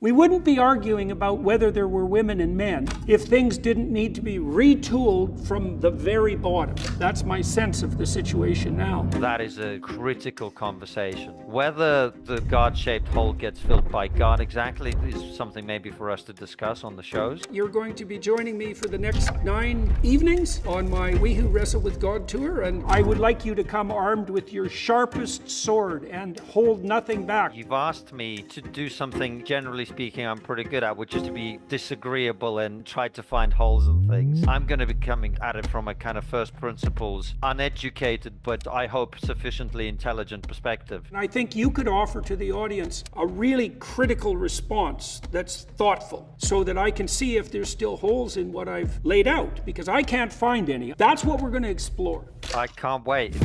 We wouldn't be arguing about whether there were women and men if things didn't need to be retooled from the very bottom. That's my sense of the situation now. That is a critical conversation. Whether the God-shaped hole gets filled by God exactly is something maybe for us to discuss on the shows. You're going to be joining me for the next 9 evenings on my We Who Wrestle with God tour, and I would like you to come armed with your sharpest sword and hold nothing back. You've asked me to do something, generally speaking, I'm pretty good at, which is to be disagreeable and try to find holes in things. I'm going to be coming at it from a kind of first principles, uneducated, but I hope sufficiently intelligent perspective. And I think you could offer to the audience a really critical response that's thoughtful, so that I can see if there's still holes in what I've laid out, because I can't find any. That's what we're going to explore. I can't wait.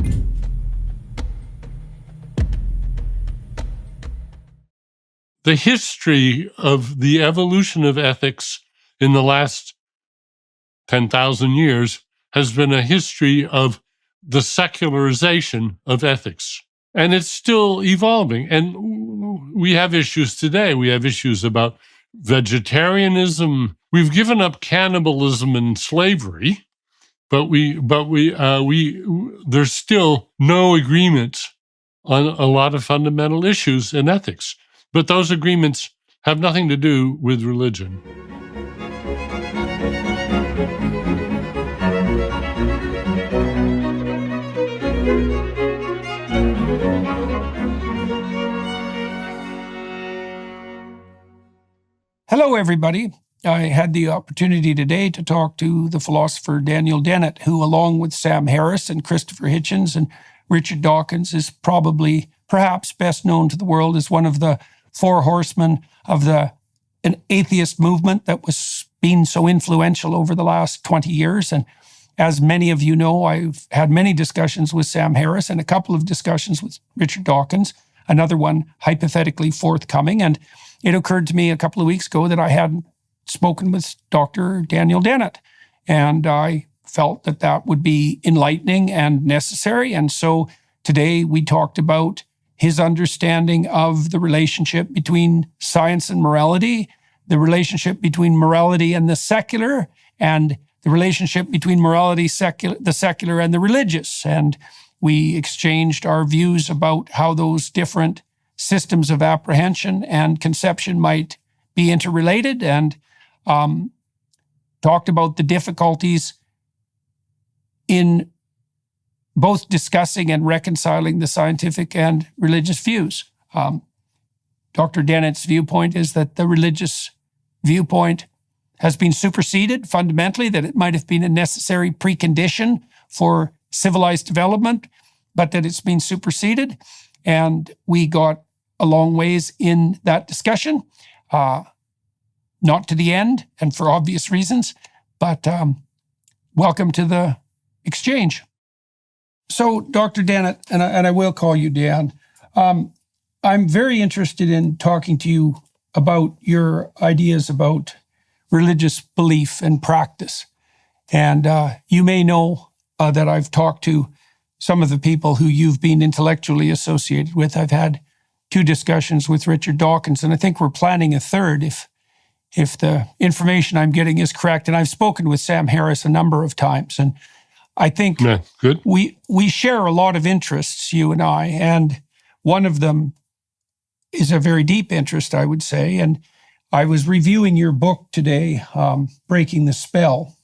The history of the evolution of ethics in the last 10,000 years has been a history of the secularization of ethics. And it's still evolving. And we have issues today. We have issues about vegetarianism. We've given up cannibalism and slavery, but there's still no agreement on a lot of fundamental issues in ethics. But those agreements have nothing to do with religion. Hello, everybody. I had the opportunity today to talk to the philosopher Daniel Dennett, who, along with Sam Harris and Christopher Hitchens and Richard Dawkins, is perhaps best known to the world as one of the four horsemen of an atheist movement that was being so influential over the last 20 years. And as many of you know, I've had many discussions with Sam Harris and a couple of discussions with Richard Dawkins, another one hypothetically forthcoming. And it occurred to me a couple of weeks ago that I hadn't spoken with Dr. Daniel Dennett. And I felt that that would be enlightening and necessary. And so today we talked about his understanding of the relationship between science and morality, the relationship between morality and the secular, and the relationship between morality, the secular, and the religious. And we exchanged our views about how those different systems of apprehension and conception might be interrelated, and talked about the difficulties in both discussing and reconciling the scientific and religious views. Dr. Dennett's viewpoint is that the religious viewpoint has been superseded fundamentally, that it might have been a necessary precondition for civilized development, but that it's been superseded. And we got a long ways in that discussion, not to the end, and for obvious reasons, but welcome to the exchange. So, Dr. Dennett, and I will call you Dan, I'm very interested in talking to you about your ideas about religious belief and practice. And you may know that I've talked to some of the people who you've been intellectually associated with. I've had 2 discussions with Richard Dawkins, and I think we're planning a third if the information I'm getting is correct. And I've spoken with Sam Harris a number of times, and I think good. We share a lot of interests, you and I, and one of them is a very deep interest, I would say. And I was reviewing your book today, Breaking the Spell,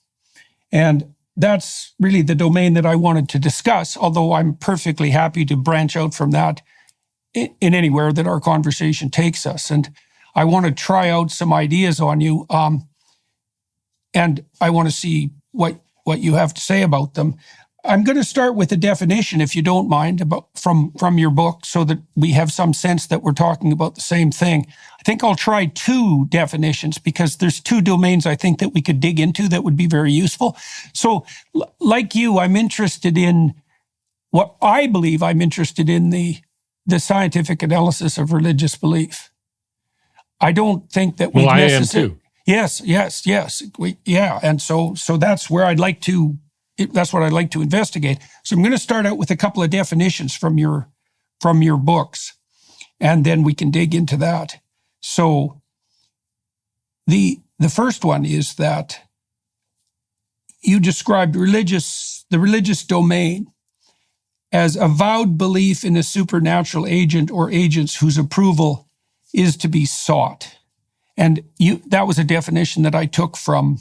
and that's really the domain that I wanted to discuss, although I'm perfectly happy to branch out from that in anywhere that our conversation takes us. And I want to try out some ideas on you, and I want to see what you have to say about them. I'm going to start with a definition, if you don't mind, from your book, so that we have some sense that we're talking about the same thing. I think I'll try 2 definitions because there's 2 domains I think that we could dig into that would be very useful. So, like you, I'm interested in what I believe I'm interested in the scientific analysis of religious belief. I don't think that we necessarily... I am too. Yes. And so that's where that's what I'd like to investigate. So I'm going to start out with a couple of definitions from your books, and then we can dig into that. So The first one is that you described the religious domain as avowed belief in a supernatural agent or agents whose approval is to be sought. And that was a definition that I took from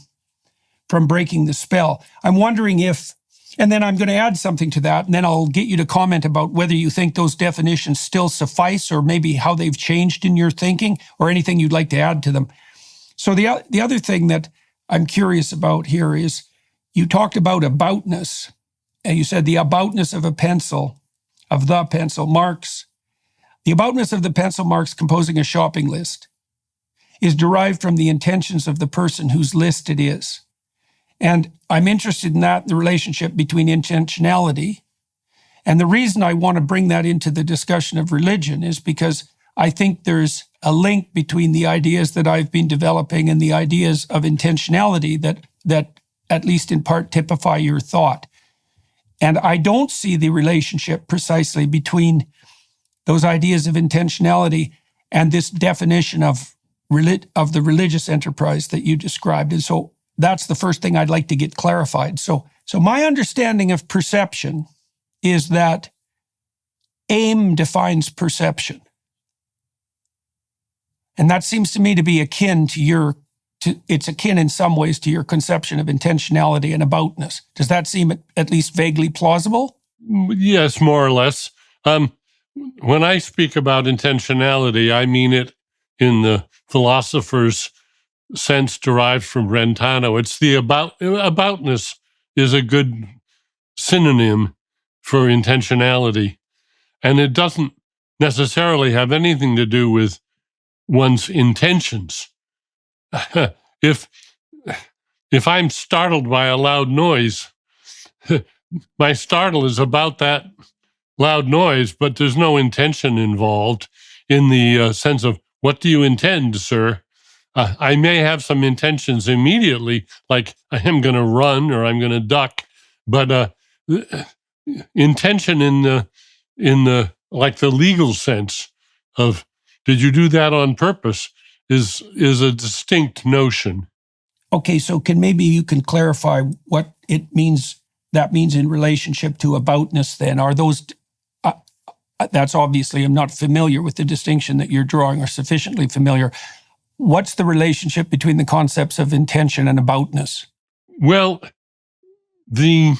Breaking the Spell. I'm wondering if, and then I'm going to add something to that, and then I'll get you to comment about whether you think those definitions still suffice or maybe how they've changed in your thinking or anything you'd like to add to them. So the other thing that I'm curious about here is you talked about aboutness, and you said the aboutness of the pencil marks, the aboutness of the pencil marks composing a shopping list is derived from the intentions of the person whose list it is. And I'm interested in that, the relationship between intentionality. And the reason I want to bring that into the discussion of religion is because I think there's a link between the ideas that I've been developing and the ideas of intentionality that at least in part typify your thought. And I don't see the relationship precisely between those ideas of intentionality and this definition of the religious enterprise that you described. And so that's the first thing I'd like to get clarified. So my understanding of perception is that aim defines perception. And that seems to me to be akin to it's akin in some ways to your conception of intentionality and aboutness. Does that seem at least vaguely plausible? Yes, more or less. When I speak about intentionality, I mean it in the philosopher's sense derived from Brentano. It's the aboutness is a good synonym for intentionality. And it doesn't necessarily have anything to do with one's intentions. If I'm startled by a loud noise, my startle is about that loud noise, but there's no intention involved in the sense of, what do you intend, sir? I may have some intentions immediately, like I am going to run or I'm going to duck, but intention in the like the legal sense of, did you do that on purpose, is a distinct notion. Okay, so maybe you can clarify what that means in relationship to aboutness then. Are those, that's obviously, I'm not familiar with the distinction that you're drawing or sufficiently familiar. What's the relationship between the concepts of intention and aboutness? Well, the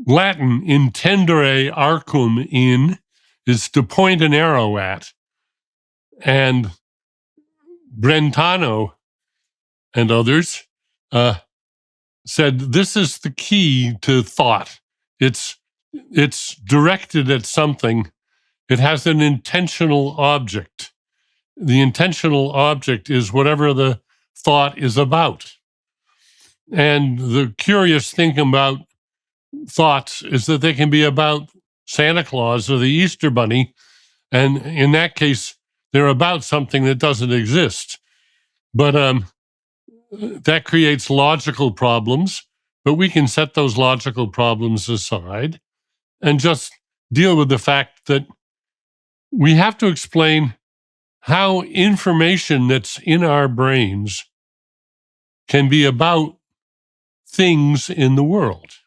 Latin intendere arcum in is to point an arrow at. And Brentano and others said this is the key to thought. It's directed at something. It has an intentional object. The intentional object is whatever the thought is about. And the curious thing about thoughts is that they can be about Santa Claus or the Easter Bunny, and in that case, they're about something that doesn't exist. But that creates logical problems, but we can set those logical problems aside and just deal with the fact that we have to explain how information that's in our brains can be about things in the world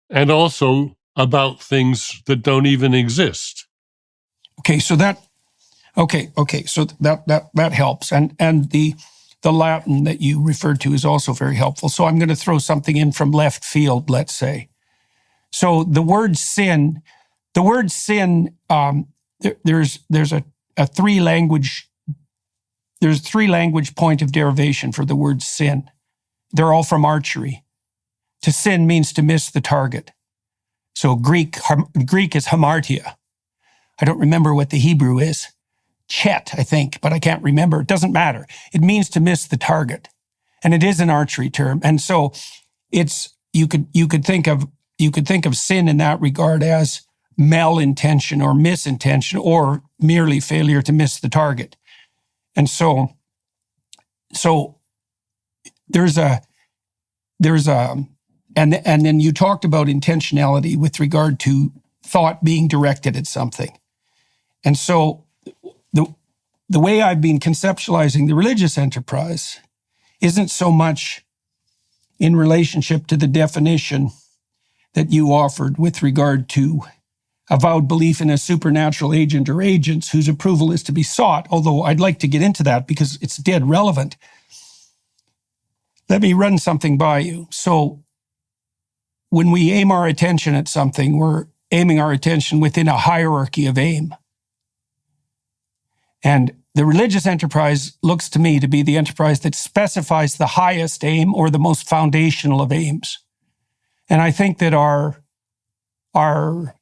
and also about things that don't even exist. Okay, so that helps. And the Latin that you referred to is also very helpful. So I'm going to throw something in from left field, let's say. So the word sin, there's a three language point of derivation for the word sin. They're all from archery. To sin means to miss the target. So Greek is hamartia. I don't remember what the Hebrew is. Chet, I think, but I can't remember. It doesn't matter. It means to miss the target. And it is an archery term. And so you could think of sin in that regard as malintention or misintention or merely failure to miss the target. And so and then you talked about intentionality with regard to thought being directed at something. And so the way I've been conceptualizing the religious enterprise isn't so much in relationship to the definition that you offered with regard to avowed belief in a supernatural agent or agents whose approval is to be sought, although I'd like to get into that because it's dead relevant. Let me run something by you. So when we aim our attention at something, we're aiming our attention within a hierarchy of aim. And the religious enterprise looks to me to be the enterprise that specifies the highest aim or the most foundational of aims. And I think that our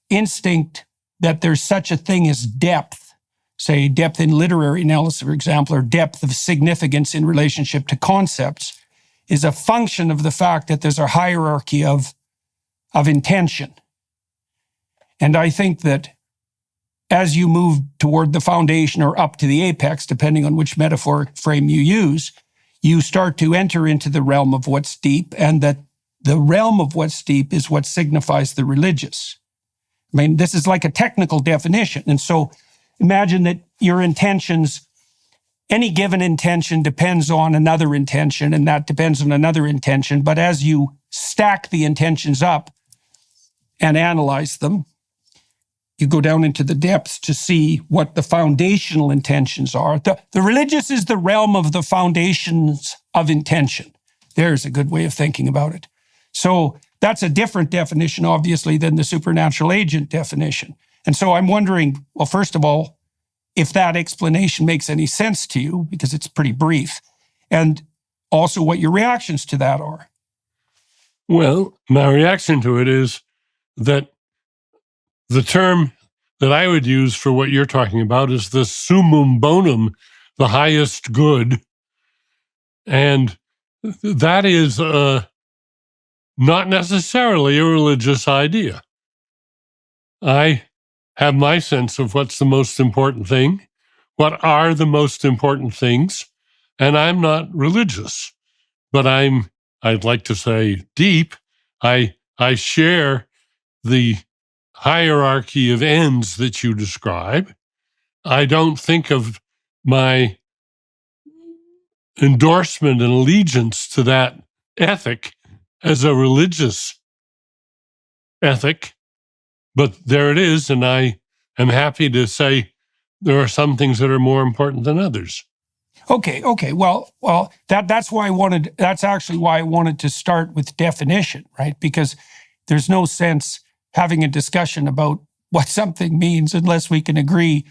instinct that there's such a thing as depth, say depth in literary analysis, for example, or depth of significance in relationship to concepts, is a function of the fact that there's a hierarchy of intention. And I think that as you move toward the foundation or up to the apex, depending on which metaphoric frame you use, you start to enter into the realm of what's deep, and that the realm of what's deep is what signifies the religious. I mean, this is like a technical definition. And so imagine that your intentions, any given intention depends on another intention, and that depends on another intention. But as you stack the intentions up and analyze them, you go down into the depths to see what the foundational intentions are. The religious is the realm of the foundations of intention. There's a good way of thinking about it. So that's a different definition, obviously, than the supernatural agent definition. And so I'm wondering, well, first of all, if that explanation makes any sense to you, because it's pretty brief, and also what your reactions to that are. Well, my reaction to it is that the term that I would use for what you're talking about is the summum bonum, the highest good. And that is not necessarily a religious idea. I have my sense of what's the most important thing, what are the most important things, and I'm not religious, but I'd like to say deep. I share the hierarchy of ends that you describe. I don't think of my endorsement and allegiance to that ethic as a religious ethic, but there it is, and I am happy to say there are some things that are more important than others. Okay. Well, that's actually why I wanted to start with definition, right? Because there's no sense having a discussion about what something means unless we can agree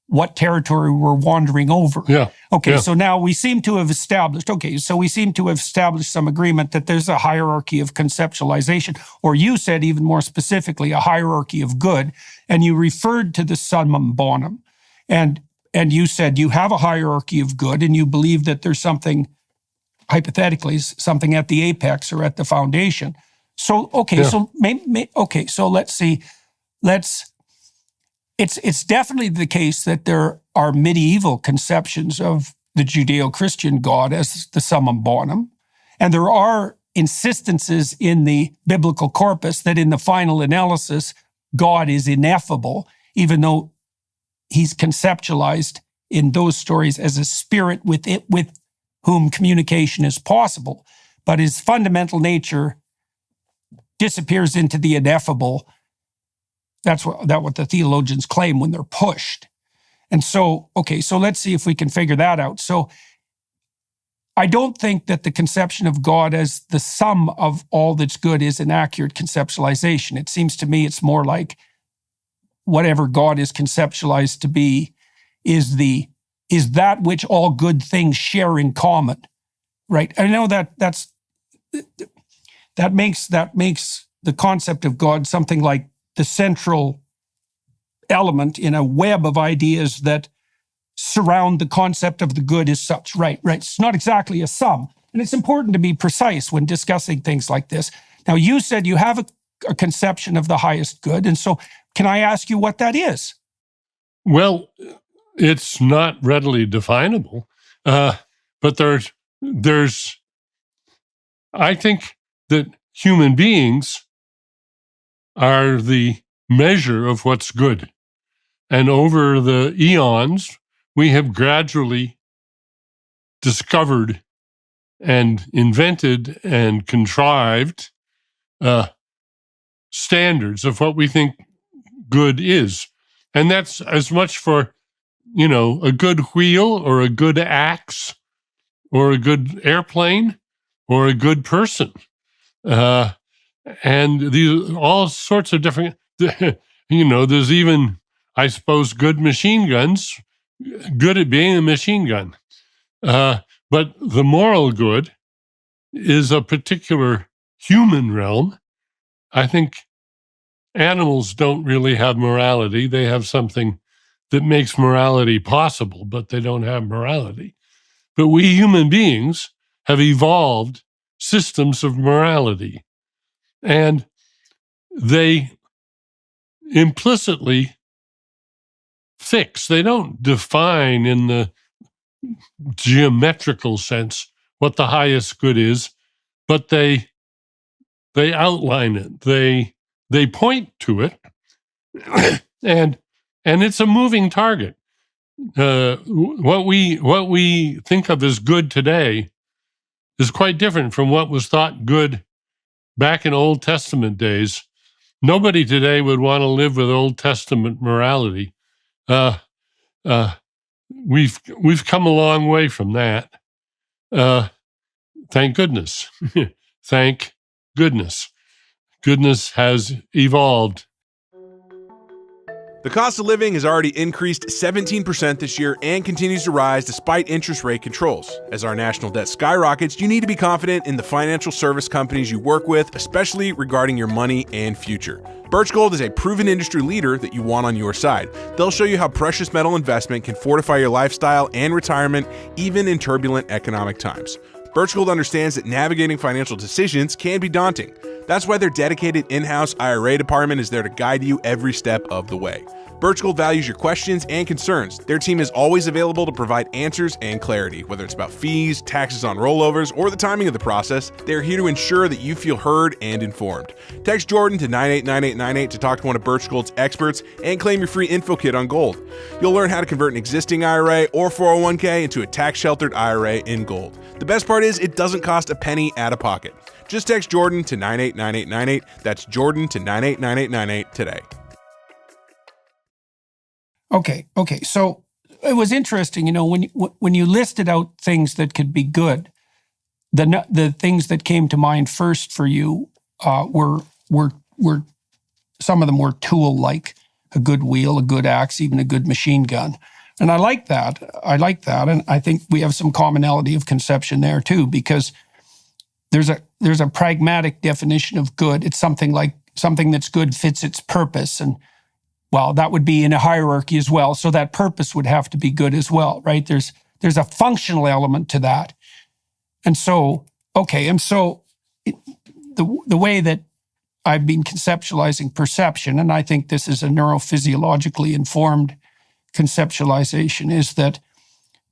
what territory we're wandering over. Yeah. Okay, yeah. So now we seem to have established some agreement that there's a hierarchy of conceptualization, or you said even more specifically, a hierarchy of good, and you referred to the summum bonum. And you said you have a hierarchy of good, and you believe that there's something, hypothetically, something at the apex or at the foundation. So, okay, yeah. So let's see. It's definitely the case that there are medieval conceptions of the Judeo-Christian God as the summum bonum, and there are insistences in the biblical corpus that in the final analysis, God is ineffable, even though he's conceptualized in those stories as a spirit with whom communication is possible, but his fundamental nature disappears into the ineffable. That's what the theologians claim when they're pushed. And so, okay, so let's see if we can figure that out. So I don't think that the conception of God as the sum of all that's good is an accurate conceptualization. It seems to me it's more like whatever God is conceptualized to be is that which all good things share in common, right? I know that makes the concept of God something like the central element in a web of ideas that surround the concept of the good as such, right? It's not exactly a sum. And it's important to be precise when discussing things like this. Now, you said you have a conception of the highest good. And so can I ask you what that is? Well, it's not readily definable, but there's, I think that human beings are the measure of what's good. And over the eons, we have gradually discovered and invented and contrived standards of what we think good is. And that's as much for, a good wheel or a good axe or a good airplane or a good person. And these all sorts of different, there's even, I suppose, good machine guns, good at being a machine gun. But the moral good is a particular human realm. I think animals don't really have morality. They have something that makes morality possible, but they don't have morality. But we human beings have evolved systems of morality, and they implicitly fix. They don't define in the geometrical sense what the highest good is, but they outline it. They point to it, and it's a moving target. What we think of as good today is quite different from what was thought good back in Old Testament days. Nobody today would want to live with Old Testament morality. We've come a long way from that. Thank goodness. Thank goodness. Goodness has evolved. The cost of living has already increased 17% this year and continues to rise despite interest rate controls. As our national debt skyrockets, you need to be confident in the financial service companies you work with, especially regarding your money and future. Birch Gold is a proven industry leader that you want on your side. They'll show you how precious metal investment can fortify your lifestyle and retirement, even in turbulent economic times. Birch Gold understands that navigating financial decisions can be daunting. That's why their dedicated in-house IRA department is there to guide you every step of the way. Birch Gold values your questions and concerns. Their team is always available to provide answers and clarity, whether it's about fees, taxes on rollovers, or the timing of the process. They're here to ensure that you feel heard and informed. Text Jordan to 989898 to talk to one of Birch Gold's experts and claim your free info kit on gold. You'll learn how to convert an existing IRA or 401k into a tax-sheltered IRA in gold. The best part is it doesn't cost a penny out of pocket. Just text Jordan to 989898. That's Jordan to 989898 today. Okay. So it was interesting, when you listed out things that could be good, the things that came to mind first for you were some of them were tool-like, a good wheel, a good axe, even a good machine gun. And I like that. And I think we have some commonality of conception there too, because there's a pragmatic definition of good. It's something that's good fits its purpose. And well, that would be in a hierarchy as well. So that purpose would have to be good as well, right? There's a functional element to that. And so, the way that I've been conceptualizing perception, and I think this is a neurophysiologically informed conceptualization, is that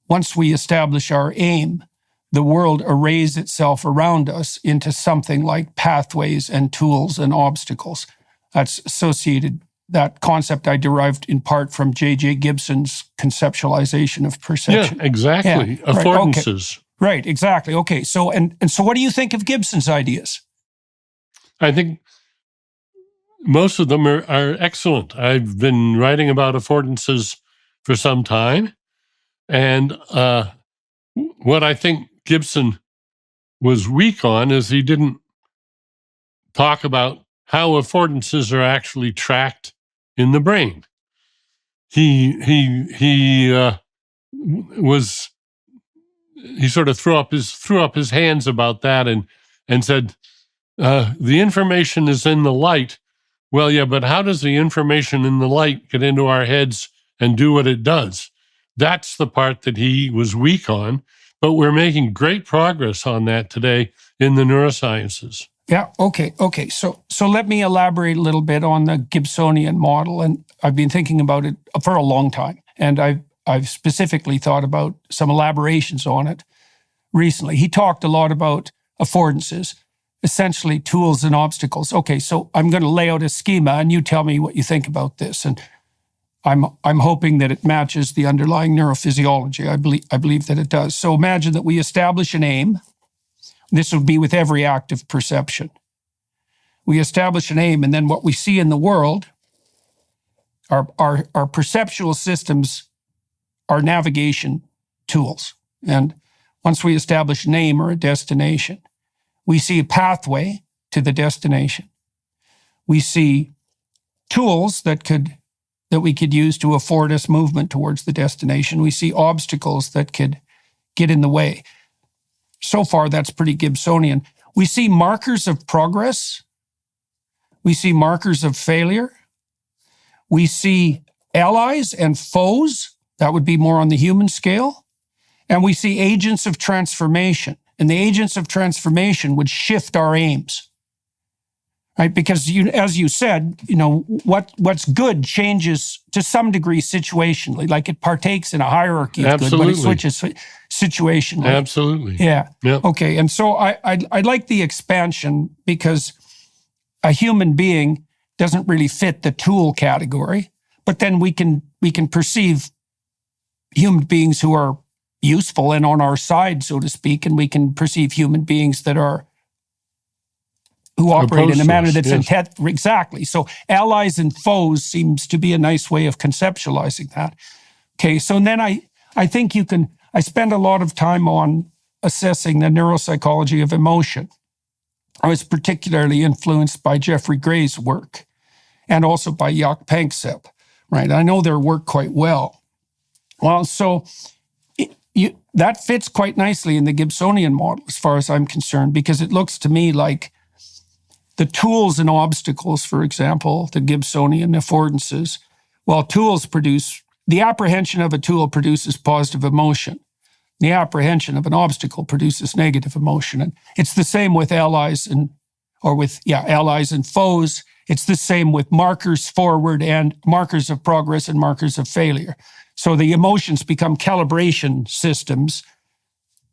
once we establish our aim, the world arrays itself around us into something like pathways and tools and obstacles. That's associated. That concept I derived in part from J.J. Gibson's conceptualization of perception. Yeah, exactly. Yeah, affordances. Right, exactly. Okay, so and so what do you think of Gibson's ideas? I think most of them are excellent. I've been writing about affordances for some time. And what I think Gibson was weak on is he didn't talk about how affordances are actually tracked in the brain. He sort of threw up his hands about that and said, the information is in the light. Well, yeah, but how does the information in the light get into our heads and do what it does? That's the part that he was weak on, but we're making great progress on that today in the neurosciences. Yeah, okay. So let me elaborate a little bit on the Gibsonian model, and I've been thinking about it for a long time, and I've specifically thought about some elaborations on it recently. He talked a lot about affordances, essentially tools and obstacles. Okay, so I'm going to lay out a schema, and you tell me what you think about this, and I'm hoping that it matches the underlying neurophysiology. I believe that it does. So imagine that we establish an aim, This would be with every act of perception. We establish an aim, and then what we see in the world, our perceptual systems are navigation tools. And once we establish an aim or a destination, we see a pathway to the destination. We see tools that we could use to afford us movement towards the destination. We see obstacles that could get in the way. So far, that's pretty Gibsonian. We see markers of progress. We see markers of failure. We see allies and foes. That would be more on the human scale. And we see agents of transformation. And the agents of transformation would shift our aims. Right? Because as you said, what's good changes to some degree situationally. Like it partakes in a hierarchy of good, but it switches situationally. Absolutely. Yeah. Yep. Okay. And so I like the expansion because a human being doesn't really fit the tool category, but then we can perceive human beings who are useful and on our side, so to speak, and we can perceive human beings who operate in a manner that's exactly. So allies and foes seems to be a nice way of conceptualizing that. Okay, so then I think I spend a lot of time on assessing the neuropsychology of emotion. I was particularly influenced by Jeffrey Gray's work and also by Jaak Panksepp, right? I know their work quite well. Well, so that fits quite nicely in the Gibsonian model as far as I'm concerned, because it looks to me like the tools and obstacles, for example, the Gibsonian affordances, the apprehension of a tool produces positive emotion. The apprehension of an obstacle produces negative emotion. And it's the same with allies and foes. It's the same with markers forward and markers of progress and markers of failure. So the emotions become calibration systems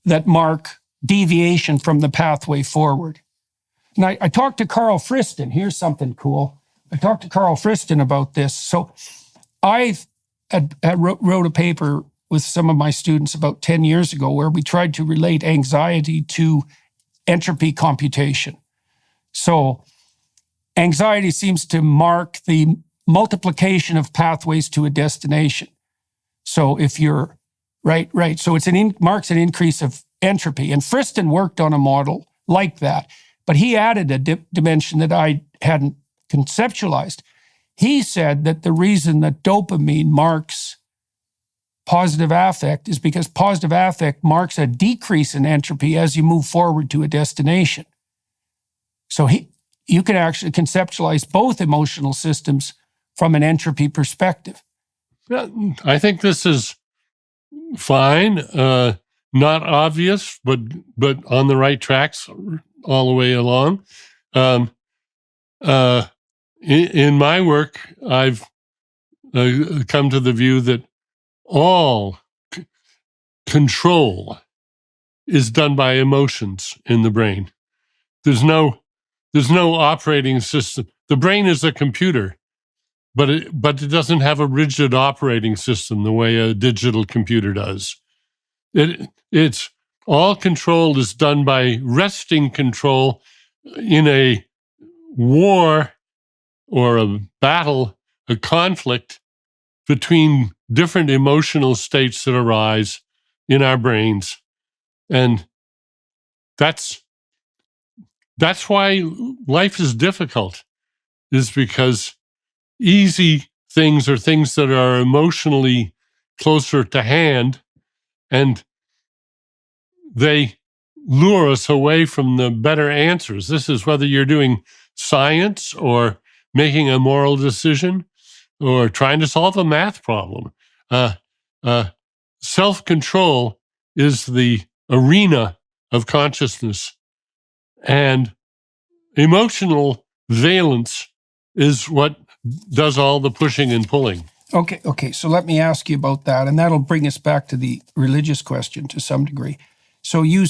that mark deviation from the pathway forward. And I talked to Carl Friston. Here's something cool. I talked to Carl Friston about this. So I wrote a paper with some of my students about 10 years ago where we tried to relate anxiety to entropy computation. So anxiety seems to mark the multiplication of pathways to a destination. So if you're right. So marks an increase of entropy. And Friston worked on a model like that, but he added a dimension that I hadn't conceptualized. He said that the reason that dopamine marks positive affect is because positive affect marks a decrease in entropy as you move forward to a destination. So you can actually conceptualize both emotional systems from an entropy perspective. Yeah, I think this is fine, not obvious, but on the right tracks all the way along. In my work, I've come to the view that all control is done by emotions in the brain. There's no operating system. The brain is a computer, but it doesn't have a rigid operating system the way a digital computer does. It's all control is done by wresting control in a war or a battle, a conflict between different emotional states that arise in our brains. And that's why life is difficult, is because easy things are things that are emotionally closer to hand, and they lure us away from the better answers. This is whether you're doing science or making a moral decision or trying to solve a math problem. Self-control is the arena of consciousness, and emotional valence is what does all the pushing and pulling. Okay. So let me ask you about that, and that'll bring us back to the religious question to some degree. So you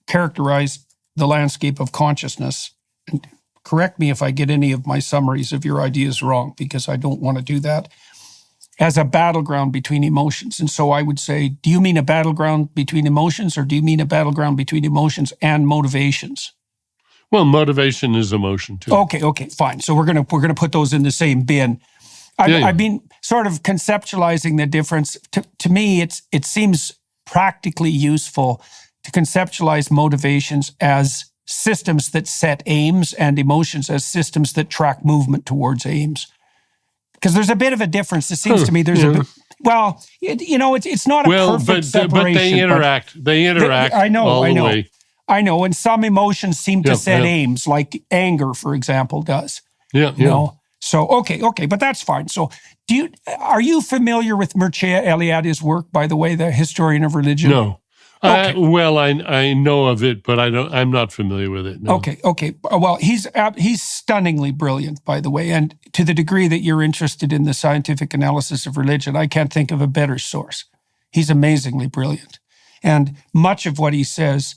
characterize the landscape of consciousness, and correct me if I get any of my summaries of your ideas wrong, because I don't want to do that. as a battleground between emotions. And so I would say, do you mean a battleground between emotions, or do you mean a battleground between emotions and motivations? Well, motivation is emotion too. Okay, fine. So we're gonna put those in the same bin. I've been sort of conceptualizing the difference. To me, it seems practically useful to conceptualize motivations as systems that set aims and emotions as systems that track movement towards aims. Because there's a bit of a difference. It seems to me there's a bit, well, it's not a perfect separation. But they interact. They interact. I know. The way. I know. And some emotions seem to set aims, like anger, for example, does. Yeah. So, okay, but that's fine. So are you familiar with Mircea Eliade's work, by the way, the historian of religion? No. Okay. I know of it, but I'm not familiar with it. No. Okay. Well, he's stunningly brilliant, by the way, and to the degree that you're interested in the scientific analysis of religion, I can't think of a better source. He's amazingly brilliant, and much of what he says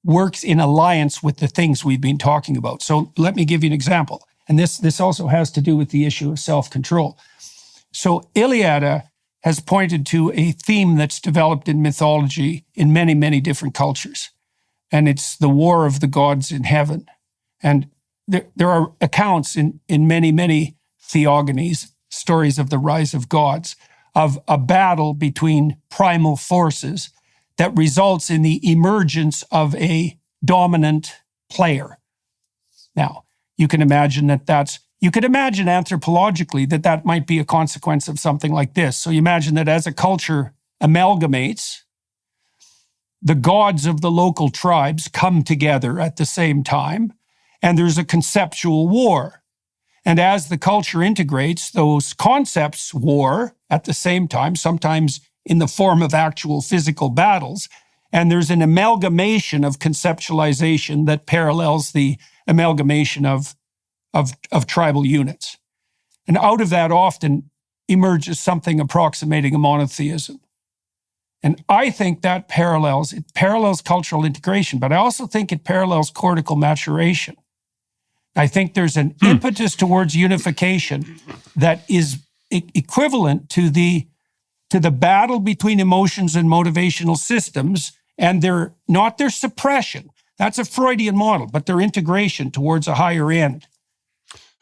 works in alliance with the things we've been talking about. So let me give you an example, and this also has to do with the issue of self-control. So Eliade has pointed to a theme that's developed in mythology in many, many different cultures. And it's the war of the gods in heaven. And there are accounts in many, many theogonies, stories of the rise of gods, of a battle between primal forces that results in the emergence of a dominant player. Now, you can imagine you could imagine anthropologically that might be a consequence of something like this. So you imagine that as a culture amalgamates, the gods of the local tribes come together at the same time, and there's a conceptual war. And as the culture integrates, those concepts war at the same time, sometimes in the form of actual physical battles, and there's an amalgamation of conceptualization that parallels the amalgamation of tribal units. And out of that often emerges something approximating a monotheism. And I think that parallels cultural integration, but I also think it parallels cortical maturation. I think there's an impetus towards unification that is equivalent to the battle between emotions and motivational systems, and not their suppression. That's a Freudian model, but their integration towards a higher end.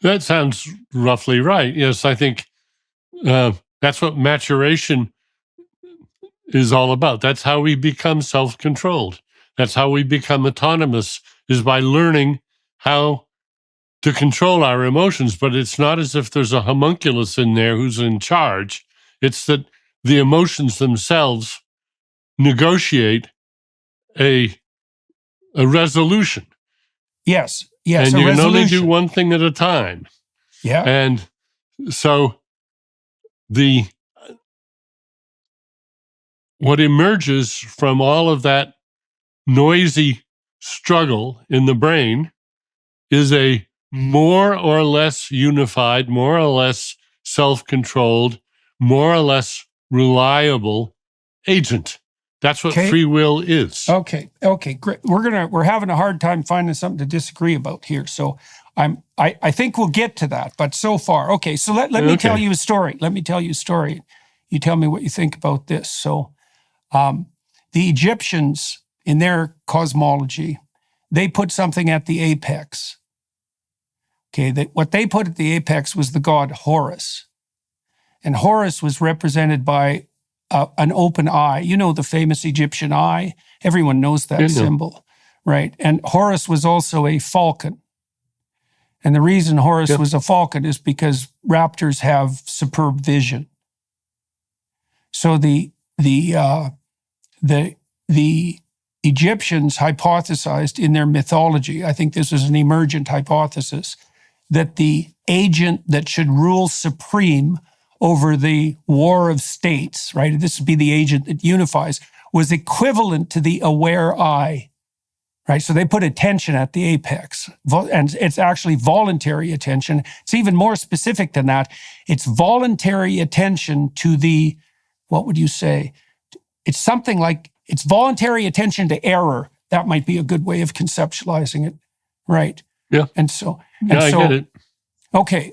That sounds roughly right. Yes, I think that's what maturation is all about. That's how we become self-controlled. That's how we become autonomous, is by learning how to control our emotions. But it's not as if there's a homunculus in there who's in charge. It's that the emotions themselves negotiate a resolution. Yes, and you can only do one thing at a time. Yeah. And so what emerges from all of that noisy struggle in the brain is a more or less unified, more or less self-controlled, more or less reliable agent. That's what free will is. Okay, great. We're having a hard time finding something to disagree about here. So I think we'll get to that. But so far, okay. So let me tell you a story. You tell me what you think about this. So the Egyptians, in their cosmology, they put something at the apex. Okay, what they put at the apex was the god Horus, and Horus was represented by an open eye. You know the famous Egyptian eye? Everyone knows that symbol, right? And Horus was also a falcon. And the reason Horus was a falcon is because raptors have superb vision. So the Egyptians hypothesized in their mythology, I think this was an emergent hypothesis, that the agent that should rule supreme over the war of states, right? This would be the agent that unifies, was equivalent to the aware eye, right? So they put attention at the apex, and it's actually voluntary attention. It's even more specific than that. It's voluntary attention to the, what would you say? It's something like, it's voluntary attention to error. That might be a good way of conceptualizing it, right? Yeah. I get it. Okay.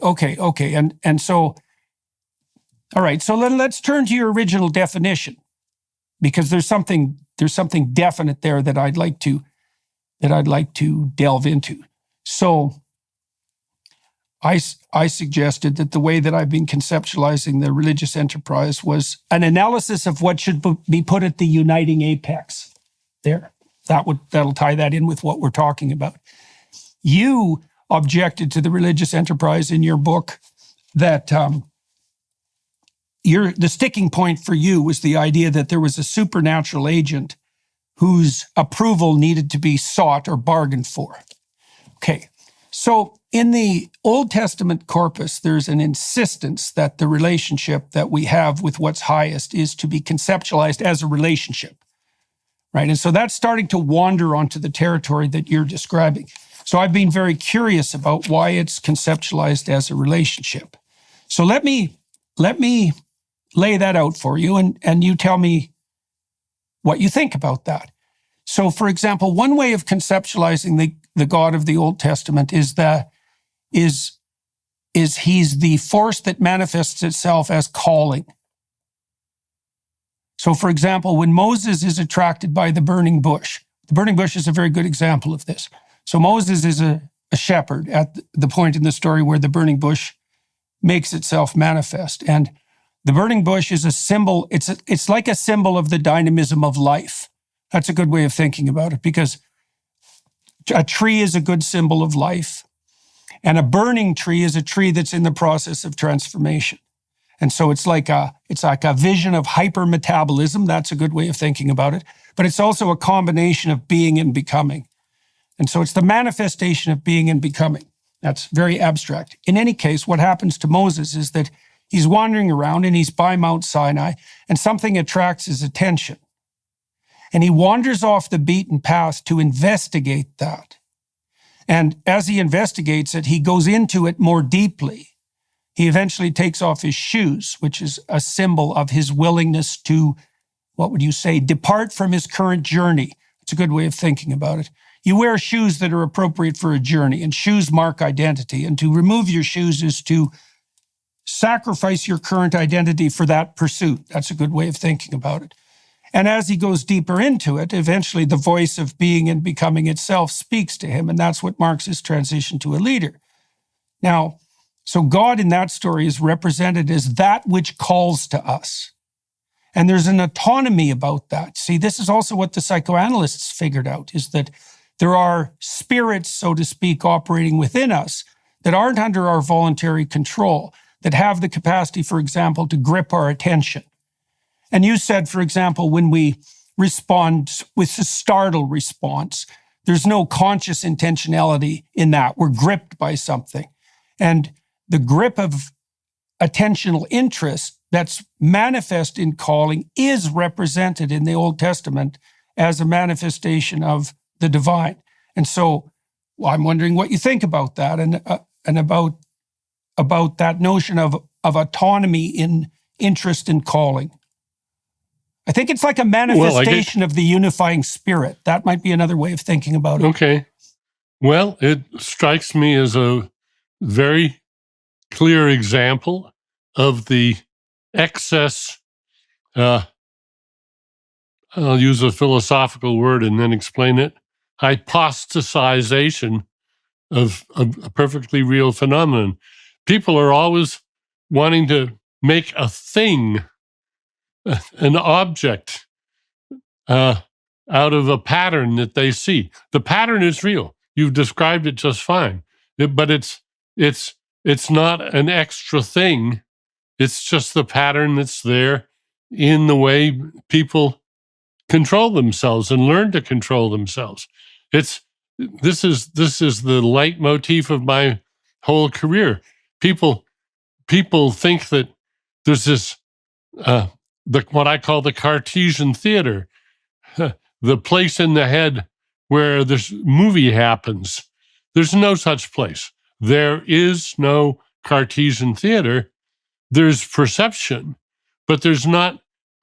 And so All right, so let's turn to your original definition, because there's something definite there that I'd like to delve into. So I suggested that the way that I've been conceptualizing the religious enterprise was an analysis of what should be put at the uniting apex. There, that'll tie that in with what we're talking about. You objected to the religious enterprise in your book that the sticking point for you was the idea that there was a supernatural agent whose approval needed to be sought or bargained for. Okay, so in the Old Testament corpus, there's an insistence that the relationship that we have with what's highest is to be conceptualized as a relationship, right? And so that's starting to wander onto the territory that you're describing. So I've been very curious about why it's conceptualized as a relationship. So let me lay that out for you, and you tell me what you think about that. So, for example, one way of conceptualizing the God of the Old Testament is he's the force that manifests itself as calling. So, for example, when Moses is attracted by the burning bush is a very good example of this. So Moses is a shepherd at the point in the story where the burning bush makes itself manifest. And the burning bush is a symbol. It's like a symbol of the dynamism of life. That's a good way of thinking about it, because a tree is a good symbol of life. And a burning tree is a tree that's in the process of transformation. And so it's like a vision of hypermetabolism. That's a good way of thinking about it. But it's also a combination of being and becoming. And so it's the manifestation of being and becoming. That's very abstract. In any case, what happens to Moses is that he's wandering around and he's by Mount Sinai, and something attracts his attention. And he wanders off the beaten path to investigate that. And as he investigates it, he goes into it more deeply. He eventually takes off his shoes, which is a symbol of his willingness to, what would you say, depart from his current journey. It's a good way of thinking about it. You wear shoes that are appropriate for a journey, and shoes mark identity. And to remove your shoes is to sacrifice your current identity for that pursuit. That's a good way of thinking about it. And as he goes deeper into it, eventually the voice of being and becoming itself speaks to him, and that's what marks his transition to a leader. Now, so God in that story is represented as that which calls to us. And there's an autonomy about that. See, this is also what the psychoanalysts figured out, is that there are spirits, so to speak, operating within us that aren't under our voluntary control, that have the capacity, for example, to grip our attention. And you said, for example, when we respond with a startle response, there's no conscious intentionality in that. We're gripped by something. And the grip of attentional interest that's manifest in calling is represented in the Old Testament as a manifestation of the divine. And so I'm wondering what you think about that, and about that notion of autonomy in interest in calling. I think it's like a manifestation of the unifying spirit. That might be another way of thinking about it. Okay. Well, it strikes me as a very clear example of the excess, I'll use a philosophical word and then explain it, hypostasization of a perfectly real phenomenon. People are always wanting to make a thing, an object, out of a pattern that they see. The pattern is real. You've described it just fine, but it's not an extra thing. It's just the pattern that's there in the way people control themselves and learn to control themselves. This is the leitmotif of my whole career. People think that there's this what I call the Cartesian theater, the place in the head where this movie happens. There's no such place. There is no Cartesian theater. There's perception, but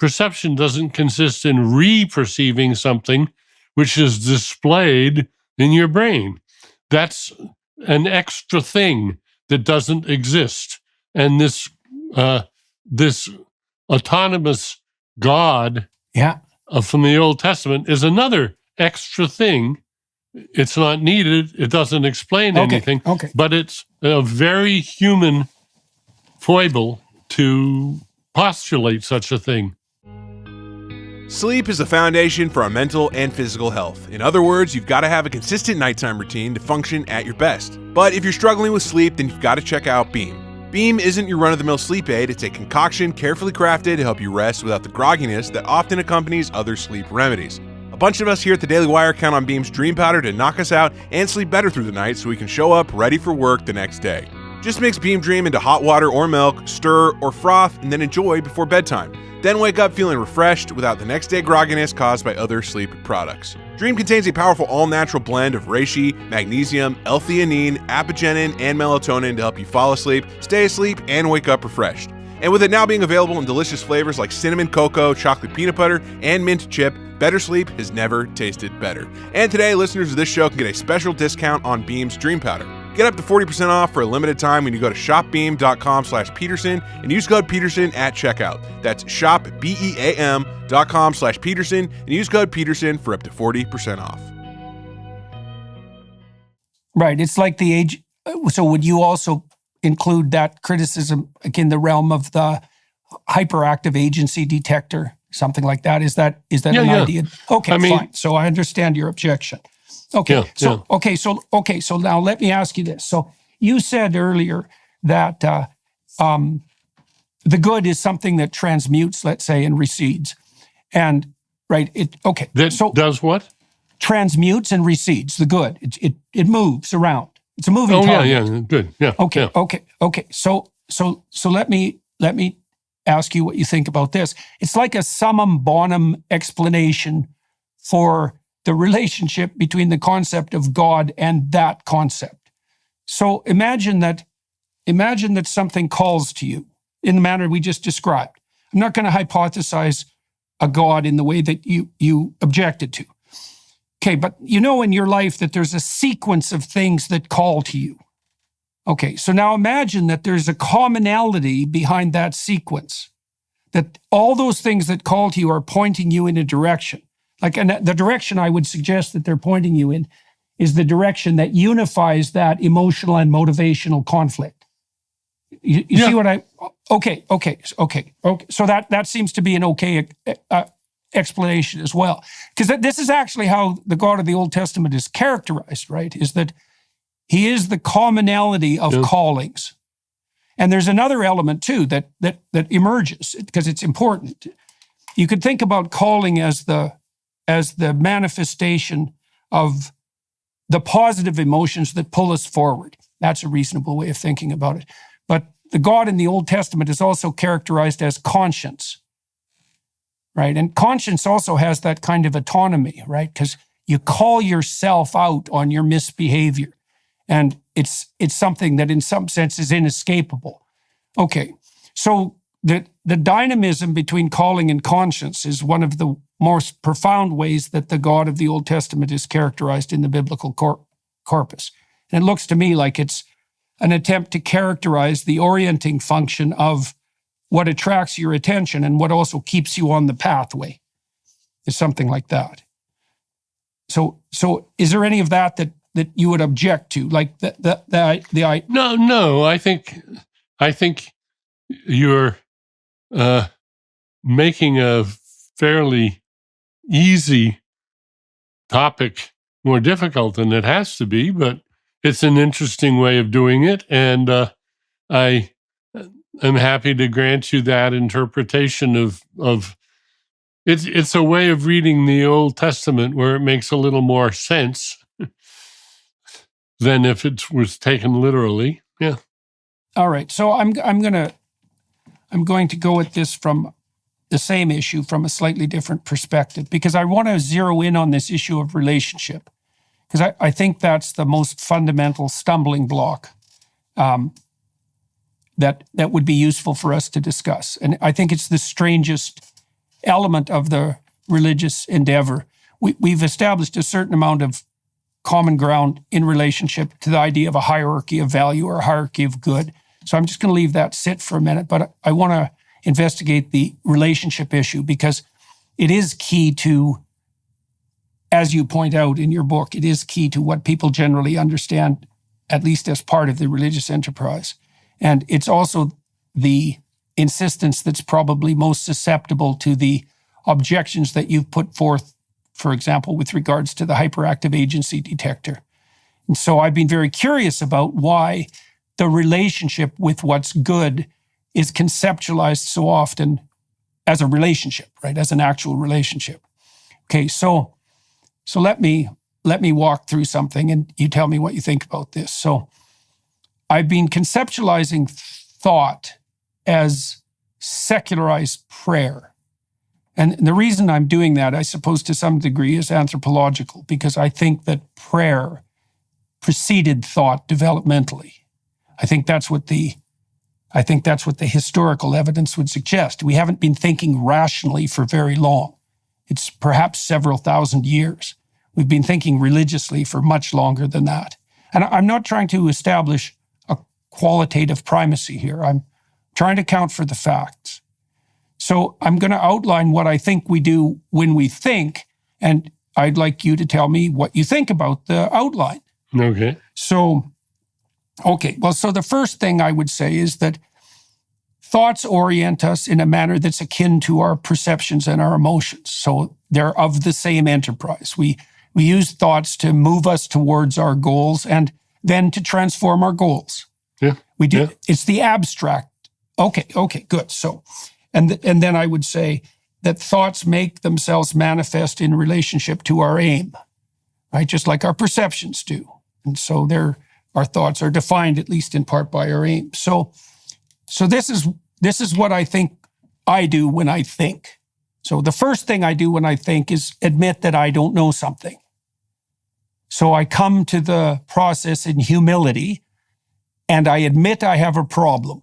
perception doesn't consist in re-perceiving something which is displayed in your brain. That's an extra thing that doesn't exist. And this this autonomous God Yeah. from the Old Testament is another extra thing. It's not needed. It doesn't explain anything. Okay. But it's a very human foible to postulate such a thing. Sleep is the foundation for our mental and physical health. In other words, you've got to have a consistent nighttime routine to function at your best. But if you're struggling with sleep, then you've got to check out Beam. Beam isn't your run-of-the-mill sleep aid. It's a concoction carefully crafted to help you rest without the grogginess that often accompanies other sleep remedies. A bunch of us here at the Daily Wire count on Beam's Dream Powder to knock us out and sleep better through the night so we can show up ready for work the next day. Just mix Beam Dream into hot water or milk, stir or froth, and then enjoy before bedtime. Then wake up feeling refreshed without the next day grogginess caused by other sleep products. Dream contains a powerful all-natural blend of reishi, magnesium, L-theanine, apigenin, and melatonin to help you fall asleep, stay asleep, and wake up refreshed. And with it now being available in delicious flavors like cinnamon cocoa, chocolate peanut butter, and mint chip, better sleep has never tasted better. And today, listeners of this show can get a special discount on Beam's Dream Powder. Get up to 40% off for a limited time when you go to shopbeam.com/Peterson and use code Peterson at checkout. That's shopbeam.com/Peterson and use code Peterson for up to 40% off. Right. It's like the age. So would you also include that criticism in the realm of the hyperactive agency detector, something like that? Is that an idea? Okay, fine. So I understand your objection. Okay. So now let me ask you this. So you said earlier that the good is something that transmutes, let's say, and recedes. And right, That does what? Transmutes and recedes. The good. It moves around. It's a moving target. Yeah, good. Yeah. Okay. So let me ask you what you think about this. It's like a summum bonum explanation for the relationship between the concept of God and that concept. So imagine that something calls to you in the manner we just described. I'm not going to hypothesize a God in the way that you objected to. Okay, but you know in your life that there's a sequence of things that call to you. Okay, so now imagine that there's a commonality behind that sequence, that all those things that call to you are pointing you in a direction. And the direction I would suggest that they're pointing you in is the direction that unifies that emotional and motivational conflict. You see what I... Okay. So that seems to be an okay explanation as well. Because this is actually how the God of the Old Testament is characterized, right? Is that he is the commonality of callings. And there's another element too that emerges because it's important. You could think about calling as the manifestation of the positive emotions that pull us forward. That's a reasonable way of thinking about it. But the God in the Old Testament is also characterized as conscience, right? And conscience also has that kind of autonomy, right? Because you call yourself out on your misbehavior, and it's something that in some sense is inescapable. Okay, so the dynamism between calling and conscience is one of the most profound ways that the God of the Old Testament is characterized in the biblical corpus. And it looks to me like it's an attempt to characterize the orienting function of what attracts your attention and what also keeps you on the pathway. Is something like that. So is there any of that you would object to? Like the No, I think you're making a fairly easy topic more difficult than it has to be, but it's an interesting way of doing it, and I am happy to grant you that interpretation of it's a way of reading the Old Testament where it makes a little more sense than if it was taken literally. Yeah. All right. So I'm going to go at this from the same issue from a slightly different perspective, because I want to zero in on this issue of relationship, because I think that's the most fundamental stumbling block that would be useful for us to discuss. And I think it's the strangest element of the religious endeavor. We've established a certain amount of common ground in relationship to the idea of a hierarchy of value or a hierarchy of good. So I'm just going to leave that sit for a minute, but I want to investigate the relationship issue, because it is key to, as you point out in your book, it is key to what people generally understand, at least as part of the religious enterprise. And it's also the insistence that's probably most susceptible to the objections that you've put forth, for example, with regards to the hyperactive agency detector. And so I've been very curious about why the relationship with what's good is conceptualized so often as a relationship, right? As an actual relationship. Okay, so let me walk through something and you tell me what you think about this. So I've been conceptualizing thought as secularized prayer. And the reason I'm doing that, I suppose to some degree, is anthropological, because I think that prayer preceded thought developmentally. I think that's what the historical evidence would suggest. We haven't been thinking rationally for very long. It's perhaps several thousand years. We've been thinking religiously for much longer than that. And I'm not trying to establish a qualitative primacy here. I'm trying to account for the facts. So I'm going to outline what I think we do when we think, and I'd like you to tell me what you think about the outline. Okay. So the first thing I would say is that thoughts orient us in a manner that's akin to our perceptions and our emotions. So they're of the same enterprise. We use thoughts to move us towards our goals and then to transform our goals. Yeah. We do. Yeah. It's the abstract. Okay, good. So, and then I would say that thoughts make themselves manifest in relationship to our aim, right? Just like our perceptions do. And so our thoughts are defined, at least in part, by our aim. So this is what I think I do when I think. So the first thing I do when I think is admit that I don't know something. So I come to the process in humility and I admit I have a problem.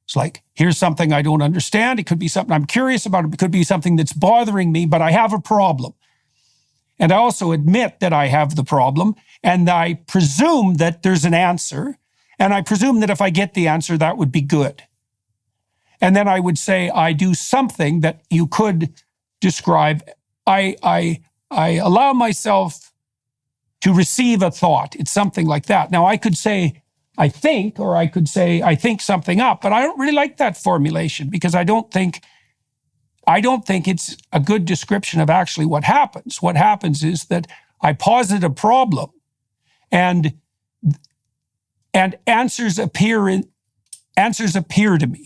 It's like, here's something I don't understand. It could be something I'm curious about. It could be something that's bothering me, but I have a problem. And I also admit that I have the problem, and I presume that there's an answer, and I presume that if I get the answer, that would be good. And then I would say I do something that you could describe. I allow myself to receive a thought. It's something like that. Now, I could say I think, or I could say I think something up, but I don't really like that formulation because I don't think it's a good description of actually what happens. What happens is that I posit a problem and answers appear to me.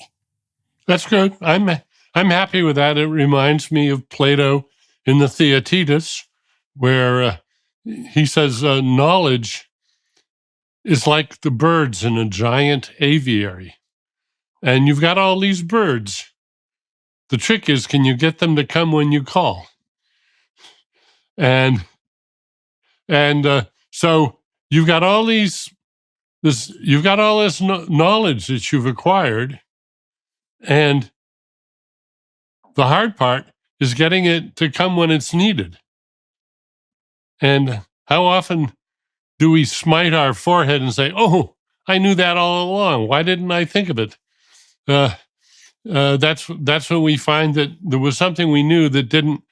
That's good. I'm happy with that. It reminds me of Plato in the Theaetetus, where he says knowledge is like the birds in a giant aviary. And you've got all these birds. The trick is, can you get them to come when you call? And so you've got all this knowledge that you've acquired, and the hard part is getting it to come when it's needed. And how often do we smite our forehead and say, "Oh, I knew that all along. Why didn't I think of it?" That's when we find that there was something we knew that didn't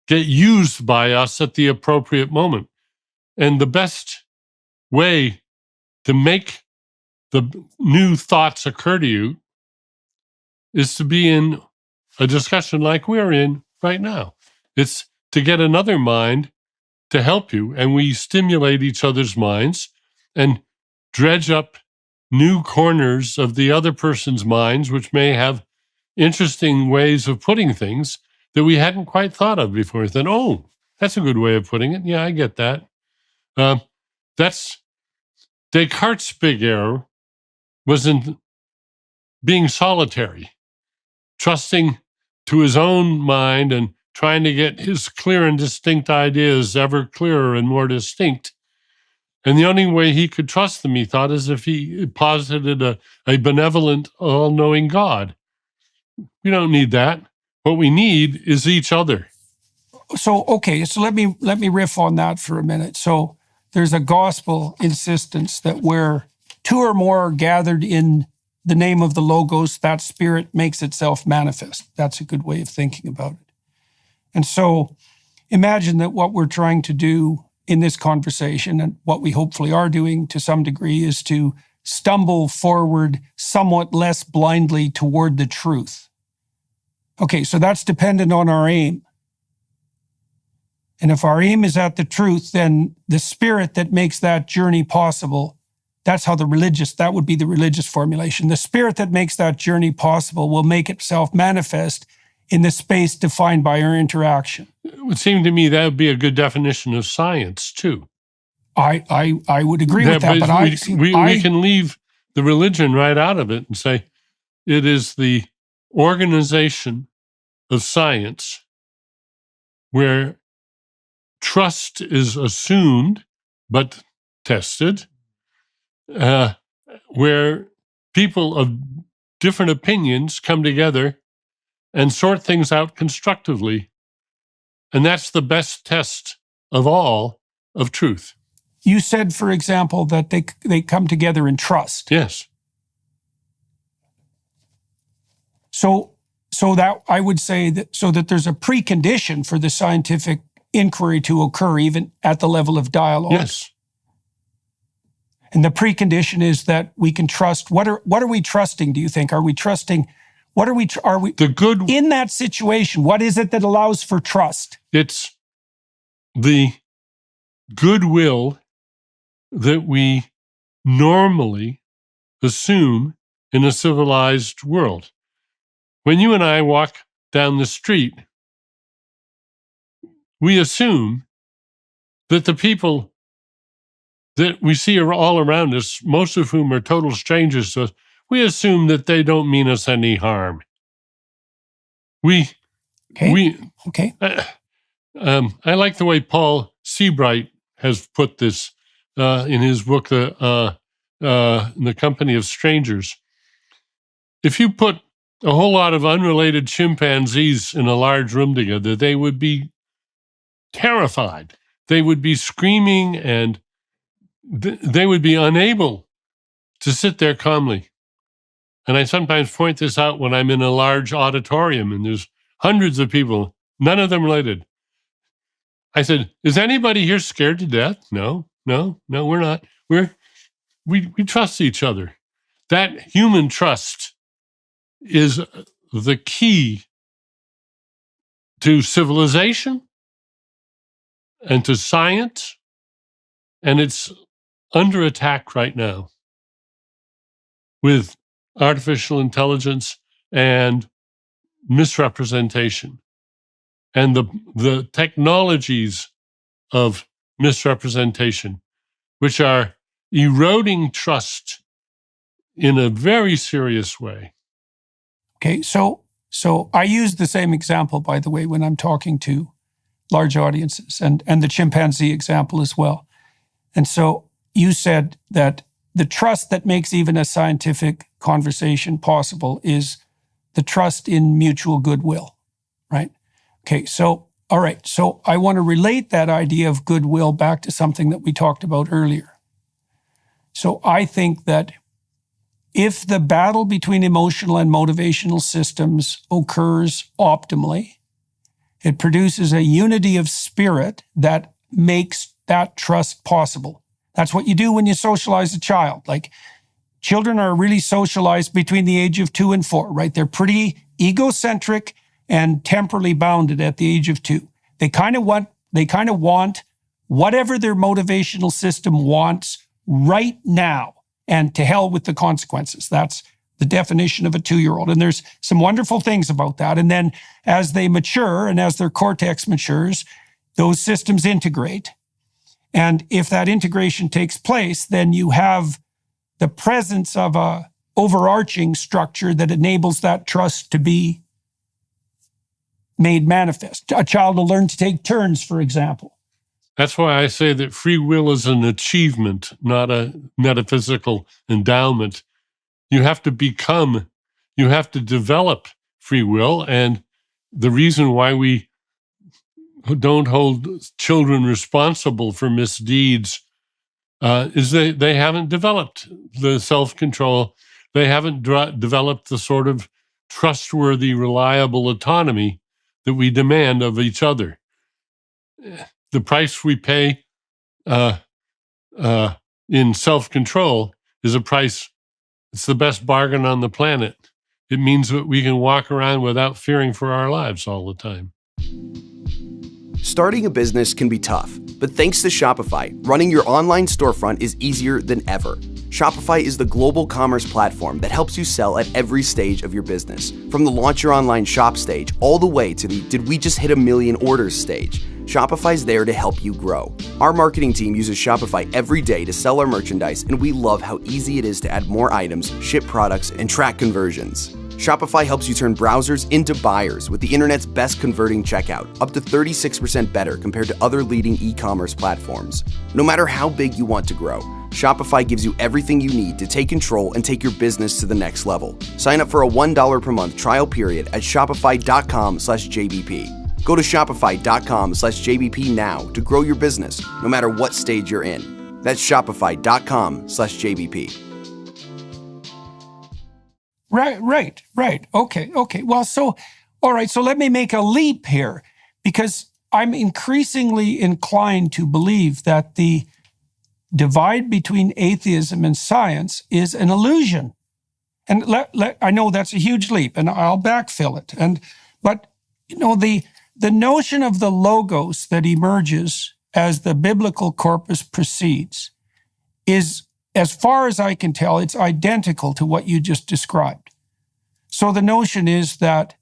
get used by us at the appropriate moment. And the best way to make the new thoughts occur to you is to be in a discussion like we're in right now. It's to get another mind to help you, and we stimulate each other's minds and dredge up new corners of the other person's minds, which may have interesting ways of putting things that we hadn't quite thought of before. Then, oh, that's a good way of putting it. Yeah, I get that. That's Descartes' big error was in being solitary, trusting to his own mind and trying to get his clear and distinct ideas ever clearer and more distinct. And the only way he could trust them, he thought, is if he posited a benevolent, all-knowing God. We don't need that. What we need is each other. So let me riff on that for a minute. So there's a gospel insistence that where two or more are gathered in the name of the Logos, that spirit makes itself manifest. That's a good way of thinking about it. And so imagine that what we're trying to do in this conversation, and what we hopefully are doing to some degree, is to stumble forward somewhat less blindly toward the truth. Okay, so that's dependent on our aim. And if our aim is at the truth, then the spirit that makes that journey possible, that's how that would be the religious formulation. The spirit that makes that journey possible will make itself manifest in the space defined by our interaction. It would seem to me that would be a good definition of science, too. I would agree with that, but we can leave the religion right out of it and say it is the organization of science where trust is assumed but tested, where people of different opinions come together and sort things out constructively. And that's the best test of all of truth. You said, for example, that they come together in trust. Yes. So that I would say that there's a precondition for the scientific inquiry to occur even at the level of dialogue. Yes. And the precondition is that we can trust. What are we trusting, do you think? Are we trusting? Are we the good in that situation? What is it that allows for trust? It's the goodwill that we normally assume in a civilized world. When you and I walk down the street, we assume that the people that we see are all around us, most of whom are total strangers to us, we assume that they don't mean us any harm. I like the way Paul Seabright has put this in his book, The Company of Strangers. If you put a whole lot of unrelated chimpanzees in a large room together, they would be terrified. They would be screaming, and they would be unable to sit there calmly. And I sometimes point this out when I'm in a large auditorium and there's hundreds of people, none of them related. I said, is anybody here scared to death? No, we're not. We trust each other. That human trust is the key to civilization and to science, and it's under attack right now with artificial intelligence and misrepresentation. And the technologies of misrepresentation, which are eroding trust in a very serious way. Okay, so I use the same example, by the way, when I'm talking to large audiences, and the chimpanzee example as well. And so you said that the trust that makes even a scientific conversation possible is the trust in mutual goodwill, right? Okay, so, all right. So I want to relate that idea of goodwill back to something that we talked about earlier. So I think that if the battle between emotional and motivational systems occurs optimally, it produces a unity of spirit that makes that trust possible. That's what you do when you socialize a child. Like, children are really socialized between the age of 2 and 4, right? They're pretty egocentric and temporally bounded at the age of 2. They kind of want whatever their motivational system wants right now, and to hell with the consequences. That's the definition of a 2-year-old. And there's some wonderful things about that. And then as they mature and as their cortex matures, those systems integrate. And if that integration takes place, then you have the presence of a overarching structure that enables that trust to be made manifest. A child will learn to take turns, for example. That's why I say that free will is an achievement, not a metaphysical endowment. You have to develop free will. And the reason why we don't hold children responsible for misdeeds is they haven't developed the self-control they haven't developed the sort of trustworthy, reliable autonomy that we demand of each other. The price we pay in self-control is a price. It's the best bargain on the planet. It means that we can walk around without fearing for our lives all the time. Starting a business can be tough, but thanks to Shopify, running your online storefront is easier than ever. Shopify is the global commerce platform that helps you sell at every stage of your business, from the launch your online shop stage all the way to the did we just hit 1 million orders stage. Shopify's there to help you grow. Our marketing team uses Shopify every day to sell our merchandise, and we love how easy it is to add more items, ship products, and track conversions. Shopify helps you turn browsers into buyers with the internet's best converting checkout, up to 36% better compared to other leading e-commerce platforms. No matter how big you want to grow, Shopify gives you everything you need to take control and take your business to the next level. Sign up for a $1 per month trial period at shopify.com/JBP. Go to shopify.com/JBP now to grow your business, no matter what stage you're in. That's shopify.com/JBP. Right. Okay. Well, all right, so let me make a leap here, because I'm increasingly inclined to believe that the divide between atheism and science is an illusion. And I know that's a huge leap, and I'll backfill it. But the notion of the logos that emerges as the biblical corpus proceeds is, as far as I can tell, it's identical to what you just described. So the notion is that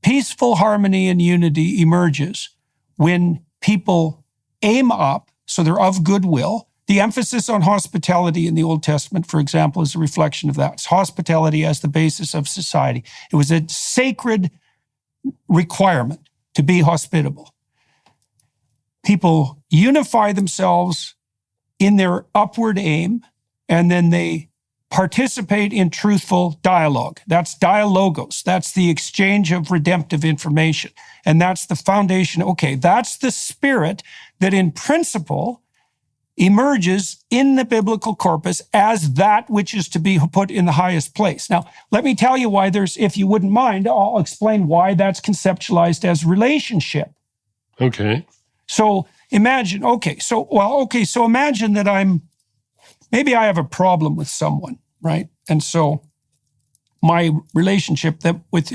peaceful harmony and unity emerges when people aim up, so they're of goodwill. The emphasis on hospitality in the Old Testament, for example, is a reflection of that. It's hospitality as the basis of society. It was a sacred requirement to be hospitable. People unify themselves in their upward aim, and then they participate in truthful dialogue. That's dialogos. That's the exchange of redemptive information. And that's the foundation. Okay, that's the spirit that in principle emerges in the biblical corpus as that which is to be put in the highest place. Now, let me tell you why if you wouldn't mind, I'll explain why that's conceptualized as relationship. Okay. So imagine, so imagine that maybe I have a problem with someone, right? And so my relationship with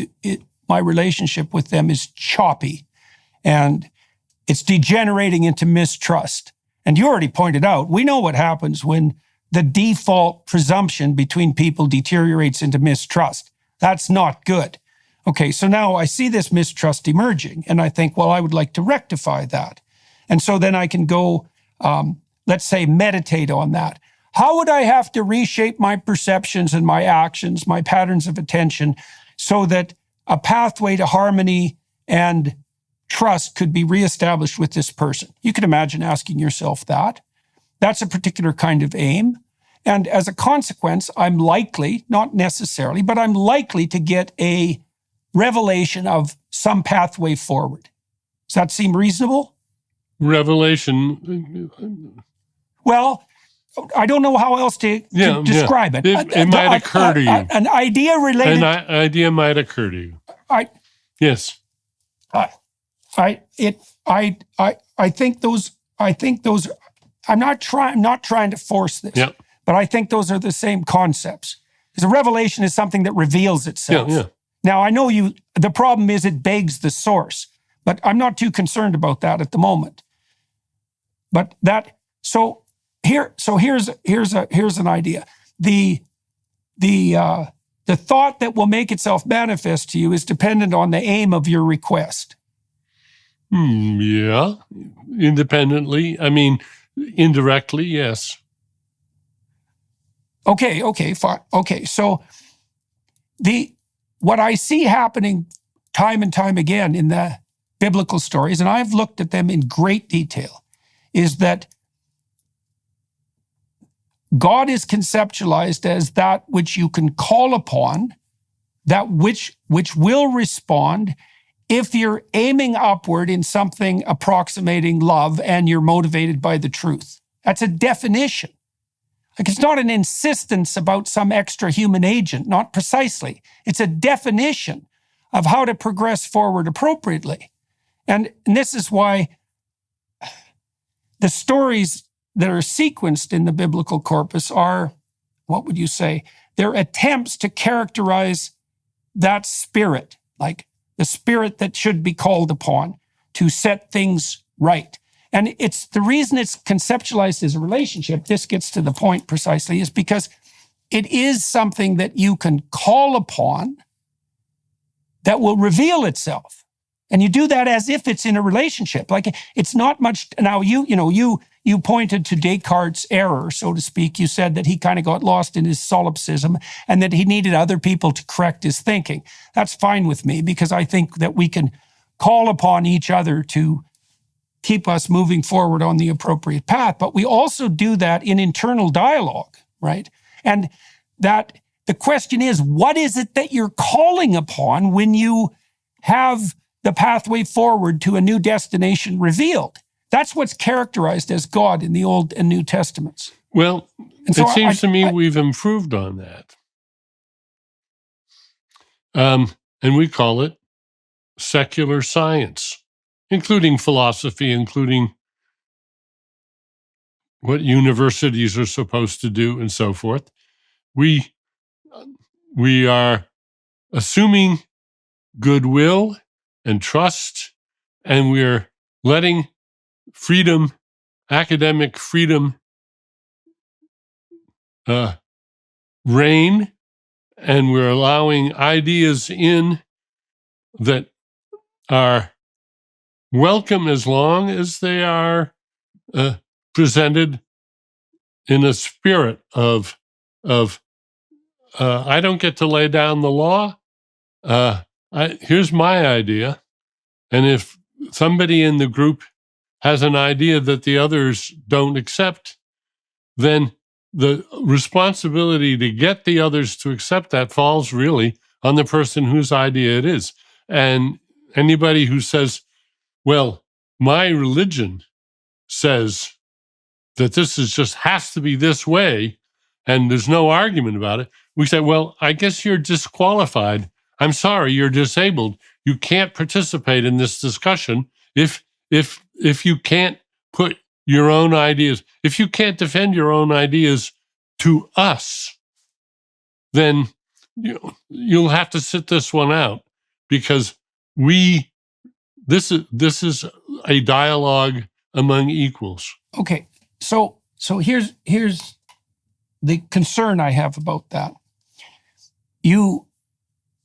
them is choppy, and it's degenerating into mistrust. And you already pointed out, we know what happens when the default presumption between people deteriorates into mistrust. That's not good. Okay, so now I see this mistrust emerging, and I think, well, I would like to rectify that. And so then I can go, let's say, meditate on that. How would I have to reshape my perceptions and my actions, my patterns of attention, so that a pathway to harmony and trust could be reestablished with this person? You can imagine asking yourself that. That's a particular kind of aim. And as a consequence, I'm likely, not necessarily, but I'm likely to get a revelation of some pathway forward. Does that seem reasonable? Revelation. Well, I don't know how else to describe it. It might occur to you. An idea related. An idea might occur to you. Yes. I think those. I'm not trying to force this. Yeah. But I think those are the same concepts. Because a revelation is something that reveals itself. Yeah. Now I know the problem is it begs the source, but I'm not too concerned about that at the moment. But here's an idea. The thought that will make itself manifest to you is dependent on the aim of your request. Yeah. Independently. I mean, indirectly, yes. Okay, fine. Okay, so what I see happening time and time again in the biblical stories, and I've looked at them in great detail, is that God is conceptualized as that which you can call upon, that which will respond if you're aiming upward in something approximating love and you're motivated by the truth. That's a definition. Like, it's not an insistence about some extra human agent, not precisely. It's a definition of how to progress forward appropriately. And this is why the stories that are sequenced in the biblical corpus are, what would you say? They're attempts to characterize that spirit, like the spirit that should be called upon to set things right. And it's the reason it's conceptualized as a relationship, this gets to the point precisely, is because it is something that you can call upon that will reveal itself. And you do that as if it's in a relationship. Like, it's not much. Now, you pointed to Descartes' error, so to speak. You said that he kind of got lost in his solipsism and that he needed other people to correct his thinking. That's fine with me, because I think that we can call upon each other to keep us moving forward on the appropriate path. But we also do that in internal dialogue, right? And that the question is, what is it that you're calling upon when you have the pathway forward to a new destination revealed? That's what's characterized as God in the Old and New Testaments. Well, so it seems to me we've improved on that. And we call it secular science, including philosophy, including what universities are supposed to do and so forth. We are assuming goodwill and trust, and we're letting freedom, academic freedom, reign, and we're allowing ideas in that are welcome as long as they are presented in a spirit of I don't get to lay down the law. Here's my idea. And if somebody in the group has an idea that the others don't accept, then the responsibility to get the others to accept that falls really on the person whose idea it is. And anybody who says, well, my religion says that this is just has to be this way, and there's no argument about it, we say, well, I guess you're disqualified. I'm sorry, you're disabled. You can't participate in this discussion if you can't put your own ideas, if you can't defend your own ideas to us, then you'll have to sit this one out, because this is a dialogue among equals. Okay, so here's the concern I have about that. You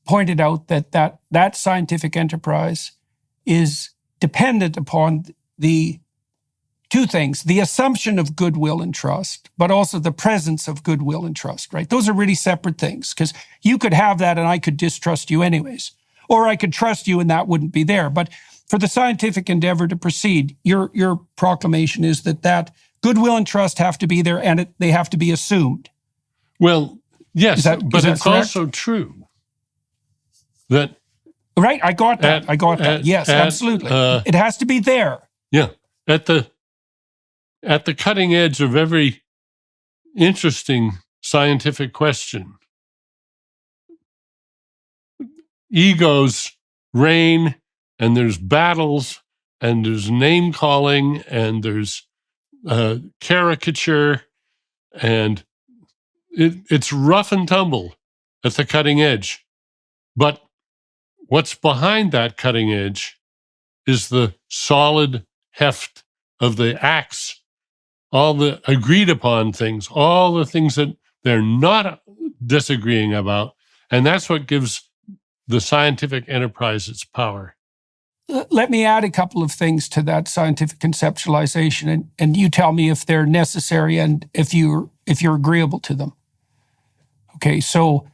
pointed out that scientific enterprise is dependent upon the two things: the assumption of goodwill and trust, but also the presence of goodwill and trust, right? Those are really separate things, because you could have that and I could distrust you anyways, or I could trust you and that wouldn't be there. But for the scientific endeavor to proceed, your proclamation is that goodwill and trust have to be there, and they have to be assumed. Well, yes, but it's correct? Also true that... Right, I got that. Yes, absolutely. It has to be there. Yeah, at the cutting edge of every interesting scientific question, egos reign, and there's battles, and there's name calling, and there's caricature, and it's rough and tumble at the cutting edge. But what's behind that cutting edge is the solid heft of the axe, all the agreed upon things, all the things that they're not disagreeing about. And that's what gives the scientific enterprise its power. Let me add a couple of things to that scientific conceptualization, and you tell me if they're necessary and if you're agreeable to them. Okay, so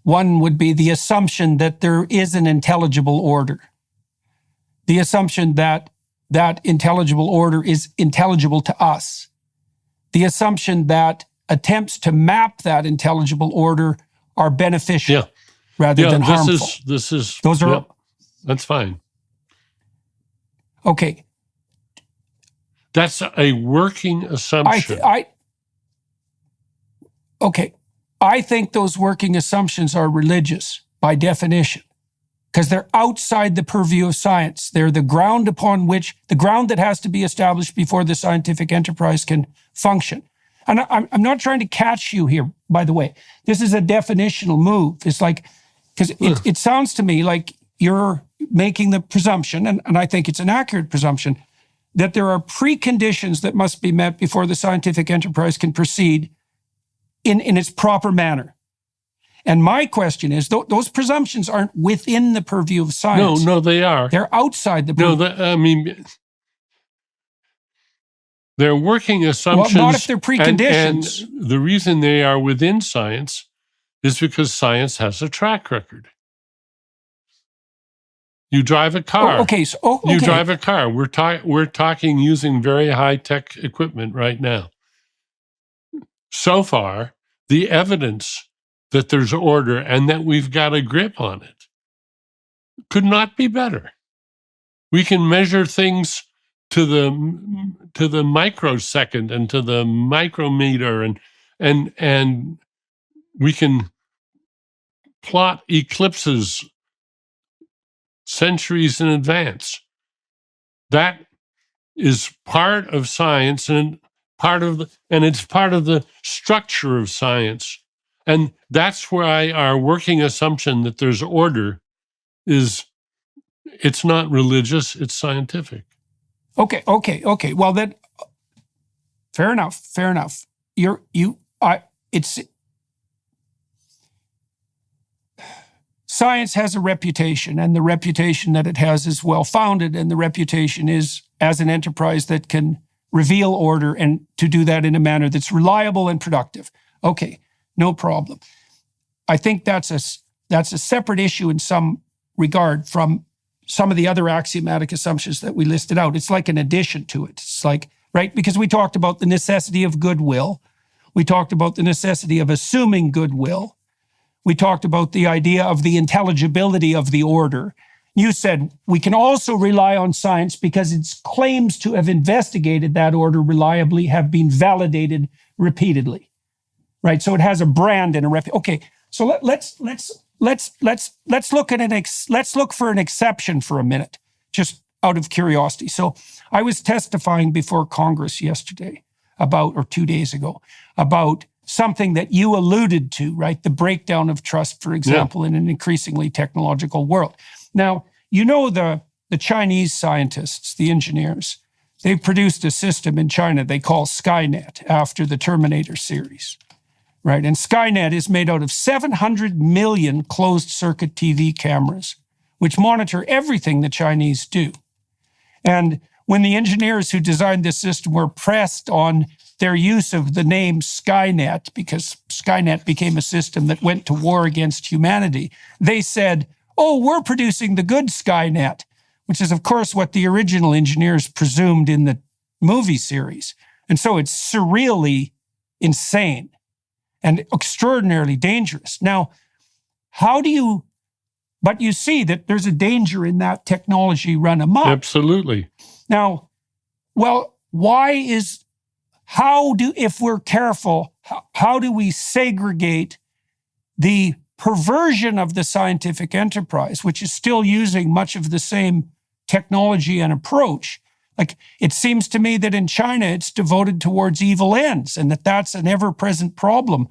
one would be the assumption that there is an intelligible order. The assumption that that intelligible order is intelligible to us. The assumption that attempts to map that intelligible order are beneficial rather than harmful. That's fine. Okay. That's a working assumption. Okay. I think those working assumptions are religious by definition, because they're outside the purview of science. They're the ground that has to be established before the scientific enterprise can function. And I'm not trying to catch you here, by the way. This is a definitional move. It's like, because it sounds to me like you're making the presumption, and I think it's an accurate presumption, that there are preconditions that must be met before the scientific enterprise can proceed in its proper manner. And my question is, those presumptions aren't within the purview of science. No, they are. They're outside the purview. No, they're working assumptions. Well, not if they're preconditions. And the reason they are within science is because science has a track record. You drive a car. You drive a car. We're talking using very high-tech equipment right now. So far, the evidence that there's order and that we've got a grip on it could not be better. We can measure things to the microsecond and to the micrometer, and we can plot eclipses centuries in advance. That is part of science and it's part of the structure of science. And that's why our working assumption that there's order it's not religious, it's scientific. Okay. Well, then, fair enough. Science has a reputation, and the reputation that it has is well-founded, and the reputation is as an enterprise that can reveal order and to do that in a manner that's reliable and productive. Okay, no problem. I think that's a separate issue in some regard from some of the other axiomatic assumptions that we listed out. It's like an addition to it. It's like, right? Because we talked about the necessity of goodwill. We talked about the necessity of assuming goodwill. We talked about the idea of the intelligibility of the order. You said we can also rely on science because its claims to have investigated that order reliably have been validated repeatedly, right? So it has a brand and a rep. Okay, so let's look for an exception for a minute, just out of curiosity. So I was testifying before Congress yesterday or 2 days ago, about something that you alluded to, right? The breakdown of trust, for example, in an increasingly technological world. Now, you know the Chinese scientists, the engineers, they've produced a system in China they call Skynet after the Terminator series, right? And Skynet is made out of 700 million closed-circuit TV cameras, which monitor everything the Chinese do. And when the engineers who designed this system were pressed on their use of the name Skynet, because Skynet became a system that went to war against humanity, they said, oh, we're producing the good Skynet, which is, of course, what the original engineers presumed in the movie series. And so it's surreally insane and extraordinarily dangerous. Now, but you see that there's a danger in that technology run amok. Absolutely. Now, well, if we're careful, how do we segregate the perversion of the scientific enterprise, which is still using much of the same technology and approach? Like, it seems to me that in China, it's devoted towards evil ends, and that's an ever-present problem.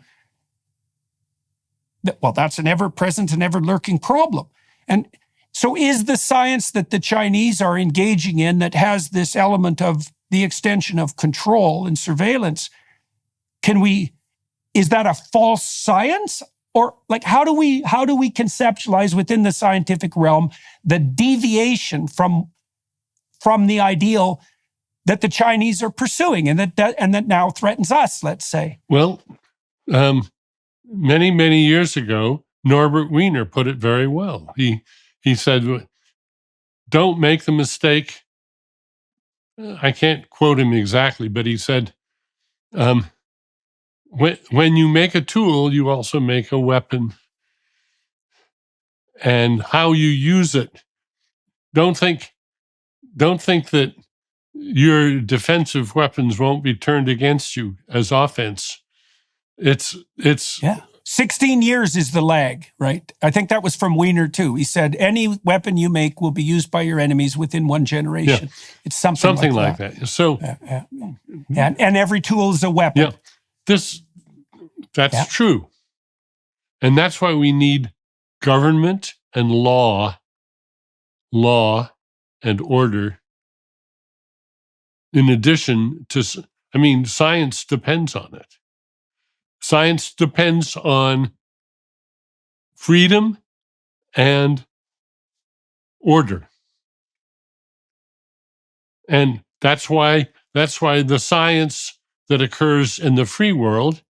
Well, that's an ever-present and ever-lurking problem. And so is the science that the Chinese are engaging in that has this element of the extension of control and surveillance, is that a false science? Or like, how do we conceptualize within the scientific realm the deviation from the ideal that the Chinese are pursuing and that now threatens us, let's say? Well, many, many years ago, Norbert Wiener put it very well. He said, don't make the mistake. I can't quote him exactly, but he said, when you make a tool, you also make a weapon. And how you use it, don't think that your defensive weapons won't be turned against you as offense. It's 16 years is the lag, right? I think that was from Wiener too. He said any weapon you make will be used by your enemies within one generation. Yeah. It's something like that. So, and every tool is a weapon. Yeah, that's true, and that's why we need government and law and order. In addition to, science depends on it. Science depends on freedom and order. And that's why the science that occurs in the free world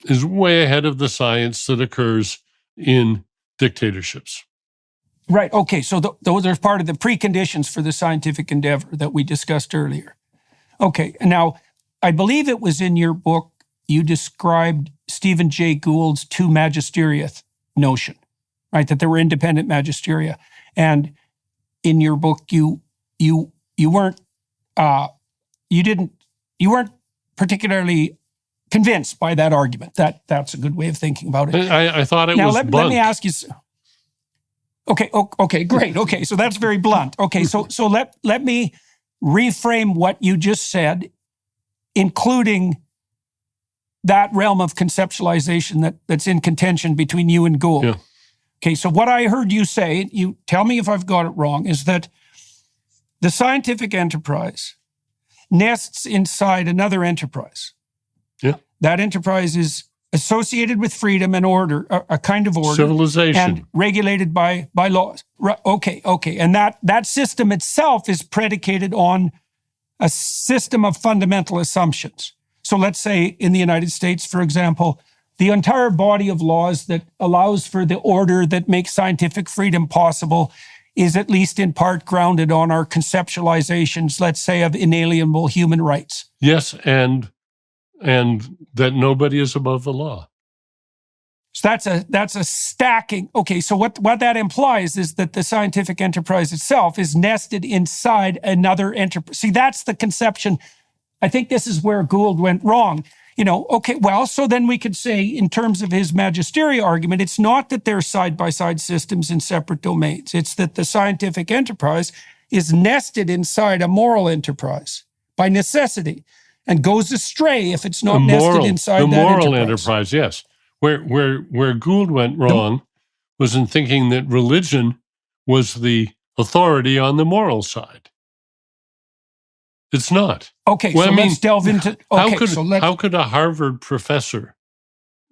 is way ahead of the science that occurs in dictatorships. Right. Okay. So those are part of the preconditions for the scientific endeavor that we discussed earlier. Okay. And now, I believe it was in your book you described Stephen Jay Gould's two magisteria notion, right? That there were independent magisteria, and in your book you weren't particularly convinced by that argument. That's a good way of thinking about it. I thought it now, was let me ask you. Okay, great. Okay, so that's very blunt. Okay, so let me reframe what you just said, including that realm of conceptualization that's in contention between you and Gould. Yeah. Okay, so what I heard you say, you tell me if I've got it wrong, is that the scientific enterprise nests inside another enterprise. Yeah. That enterprise is associated with freedom and order, a kind of order. Civilization. And regulated by laws. Okay. And that system itself is predicated on a system of fundamental assumptions. So let's say in the United States, for example, the entire body of laws that allows for the order that makes scientific freedom possible is at least in part grounded on our conceptualizations, let's say, of inalienable human rights. Yes, and that nobody is above the law. So that's a stacking. Okay, so what that implies is that the scientific enterprise itself is nested inside another enterprise. See, that's the conception. I think this is where Gould went wrong. Okay, well, so then we could say, in terms of his magisteria argument, it's not that they're side-by-side systems in separate domains. It's that the scientific enterprise is nested inside a moral enterprise by necessity and goes astray if it's not nested inside that enterprise. The moral enterprise, yes. Where Gould went wrong was in thinking that religion was the authority on the moral side. It's not. Okay, well, so let's delve into... Okay, how could a Harvard professor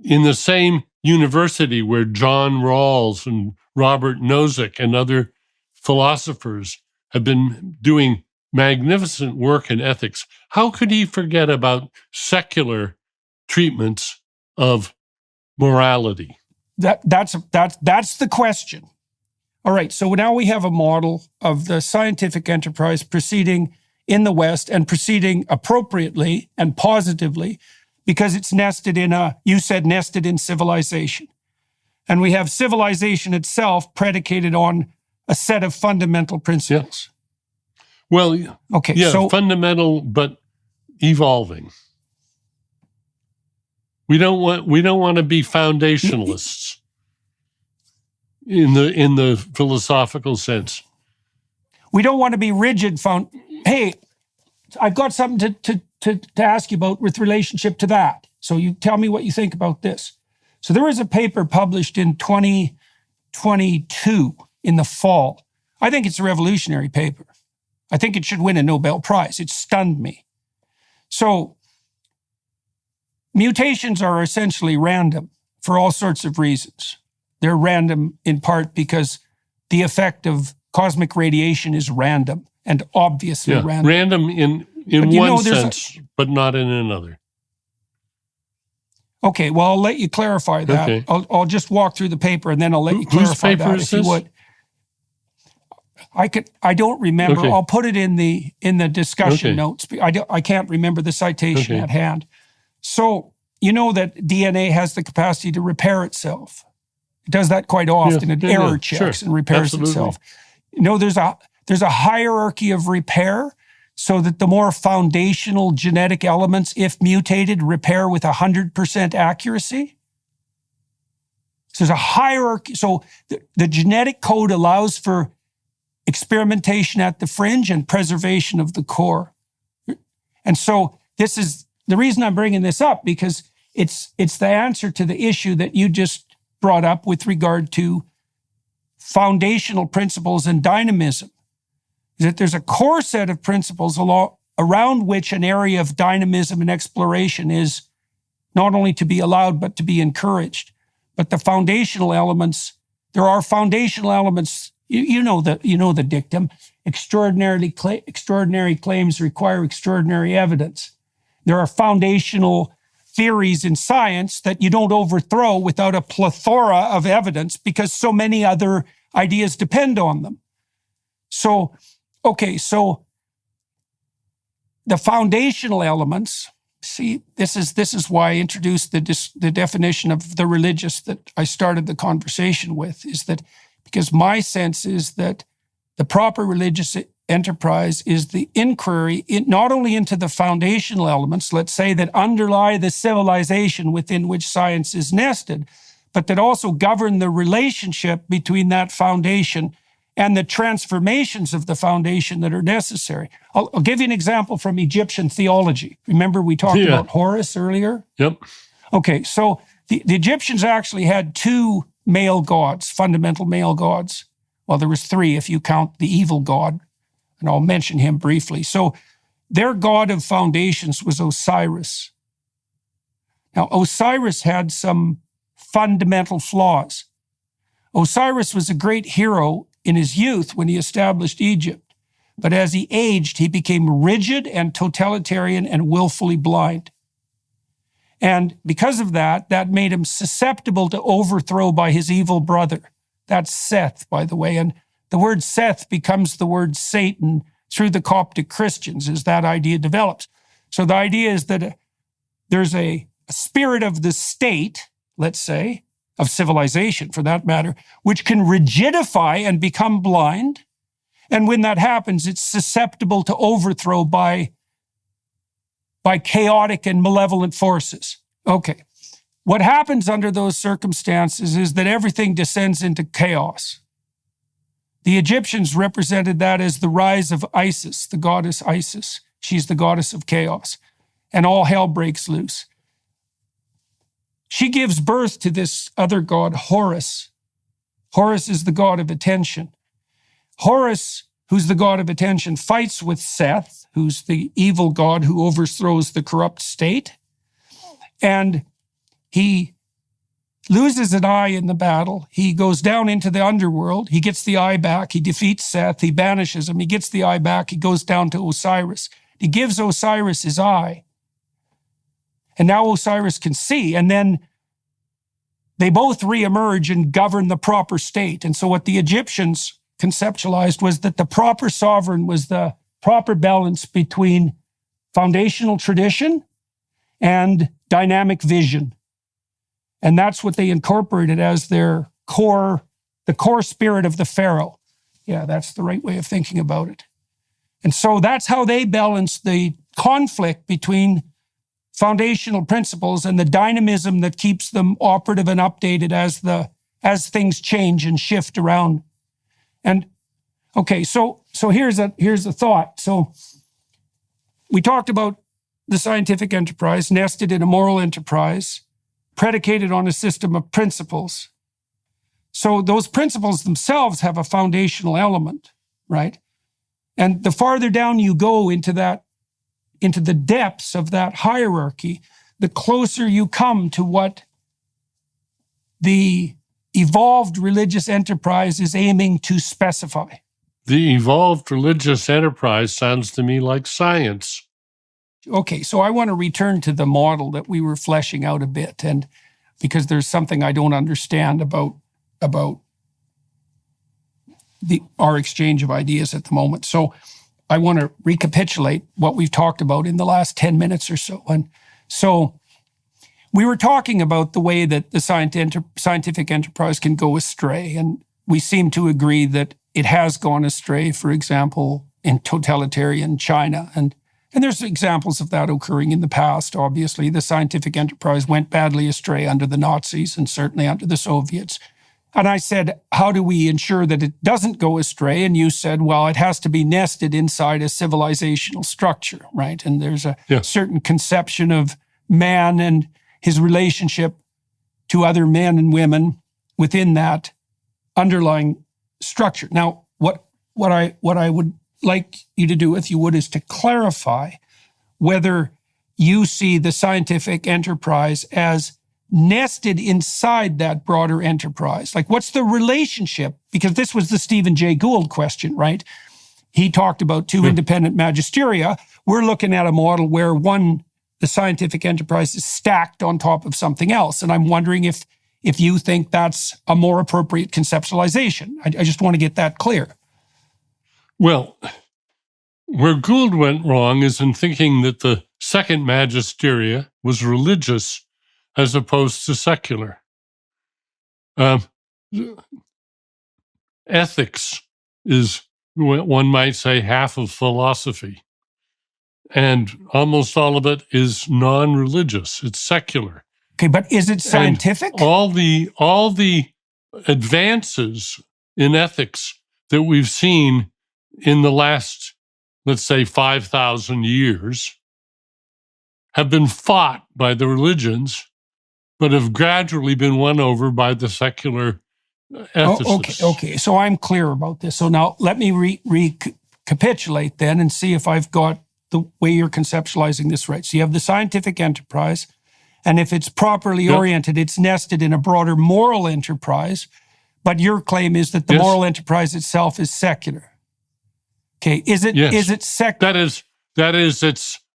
in the same university where John Rawls and Robert Nozick and other philosophers have been doing magnificent work in ethics, how could he forget about secular treatments of morality? That's the question. All right, so now we have a model of the scientific enterprise proceeding in the West and proceeding appropriately and positively because it's nested in civilization. And we have civilization itself predicated on a set of fundamental principles. Yeah. Well, okay, yeah, so fundamental but evolving. We don't want to be foundationalists in the philosophical sense. We don't want to be rigid. Hey, I've got something to ask you about with relationship to that. So you tell me what you think about this. So there was a paper published in 2022 in the fall. I think it's a revolutionary paper. I think it should win a Nobel Prize. It stunned me. So mutations are essentially random for all sorts of reasons. They're random in part because the effect of cosmic radiation is random and obviously random. Random in one sense, but not in another. Okay, well, I'll let you clarify that. Okay. I'll just walk through the paper and then I'll let you clarify that if you would. I don't remember. Okay. I'll put it in the discussion notes. I can't remember the citation at hand. So you know that DNA has the capacity to repair itself. It does that quite often. It error checks and repairs itself. You know, there's a hierarchy of repair so that the more foundational genetic elements, if mutated, repair with 100% accuracy? So there's a hierarchy. So the genetic code allows for experimentation at the fringe and preservation of the core. And so this is the reason I'm bringing this up, because it's the answer to the issue that you just brought up with regard to foundational principles and dynamism. Is that there's a core set of principles around which an area of dynamism and exploration is not only to be allowed, but to be encouraged. But the foundational elements, there are foundational elements. You know the dictum: extraordinary claims require extraordinary evidence. There are foundational theories in science that you don't overthrow without a plethora of evidence, because so many other ideas depend on them. So the foundational elements. See, this is why I introduced the definition of the religious that I started the conversation with, is that because my sense is that the proper religious enterprise is the inquiry not only into the foundational elements, let's say, that underlie the civilization within which science is nested, but that also govern the relationship between that foundation and the transformations of the foundation that are necessary. I'll give you an example from Egyptian theology. Remember we talked about Horus earlier? Yep. Okay, so the Egyptians actually had two male gods, fundamental male gods. Well, there was three if you count the evil god, and I'll mention him briefly. So their god of foundations was Osiris. Now, Osiris had some fundamental flaws. Osiris was a great hero in his youth when he established Egypt, but as he aged, he became rigid and totalitarian and willfully blind. And because of that made him susceptible to overthrow by his evil brother. That's Seth, by the way. And the word Seth becomes the word Satan through the Coptic Christians as that idea develops. So the idea is that there's a spirit of the state, let's say, of civilization for that matter, which can rigidify and become blind. And when that happens, it's susceptible to overthrow by chaotic and malevolent forces. Okay. What happens under those circumstances is that everything descends into chaos. The Egyptians represented that as the rise of Isis, the goddess Isis. She's the goddess of chaos. And all hell breaks loose. She gives birth to this other god, Horus. Horus is the god of attention. Horus, who's the god of attention, fights with Seth, who's the evil god who overthrows the corrupt state. And he loses an eye in the battle. He goes down into the underworld. He gets the eye back. He defeats Seth. He banishes him. He gets the eye back. He goes down to Osiris. He gives Osiris his eye. And now Osiris can see. And then they both reemerge and govern the proper state. And so what the Egyptians conceptualized was that the proper sovereign was the proper balance between foundational tradition and dynamic vision. And that's what they incorporated as their core, the core spirit of the pharaoh. Yeah, that's the right way of thinking about it. And so that's how they balanced the conflict between foundational principles and the dynamism that keeps them operative and updated as things change and shift around. And okay, so here's a thought. So we talked about the scientific enterprise nested in a moral enterprise, predicated on a system of principles. So those principles themselves have a foundational element, right? And the farther down you go into the depths of that hierarchy, the closer you come to what the evolved religious enterprise is aiming to specify. The evolved religious enterprise sounds to me like science. Okay, so I want to return to the model that we were fleshing out a bit, and because there's something I don't understand about our exchange of ideas at the moment. So I want to recapitulate what we've talked about in the last 10 minutes or so. And so we were talking about the way that the scientific enterprise can go astray, and we seem to agree that it has gone astray, for example, in totalitarian China. And there's examples of that occurring in the past, obviously. The scientific enterprise went badly astray under the Nazis and certainly under the Soviets. And I said, how do we ensure that it doesn't go astray? And you said, well, it has to be nested inside a civilizational structure, right? And there's a certain conception of man and his relationship to other men and women within that underlying structure. Now, what I would like you to do, if you would, is to clarify whether you see the scientific enterprise as nested inside that broader enterprise. Like, what's the relationship? Because this was the Stephen Jay Gould question, right? He talked about two independent magisteria. We're looking at a model where the scientific enterprise is stacked on top of something else. And I'm wondering if you think that's a more appropriate conceptualization. I just want to get that clear. Well, where Gould went wrong is in thinking that the second magisteria was religious as opposed to secular. Ethics is, one might say, half of philosophy. And almost all of it is non-religious. It's secular. Okay, but is it scientific? And all the advances in ethics that we've seen in the last, let's say, 5,000 years have been fought by the religions, but have gradually been won over by the secular ethicists. Okay. So I'm clear about this. So now let me recapitulate then and see if I've got the way you're conceptualizing this right. So you have the scientific enterprise, and if it's properly oriented, it's nested in a broader moral enterprise. But your claim is that the moral enterprise itself is secular. Okay, is it secular? That is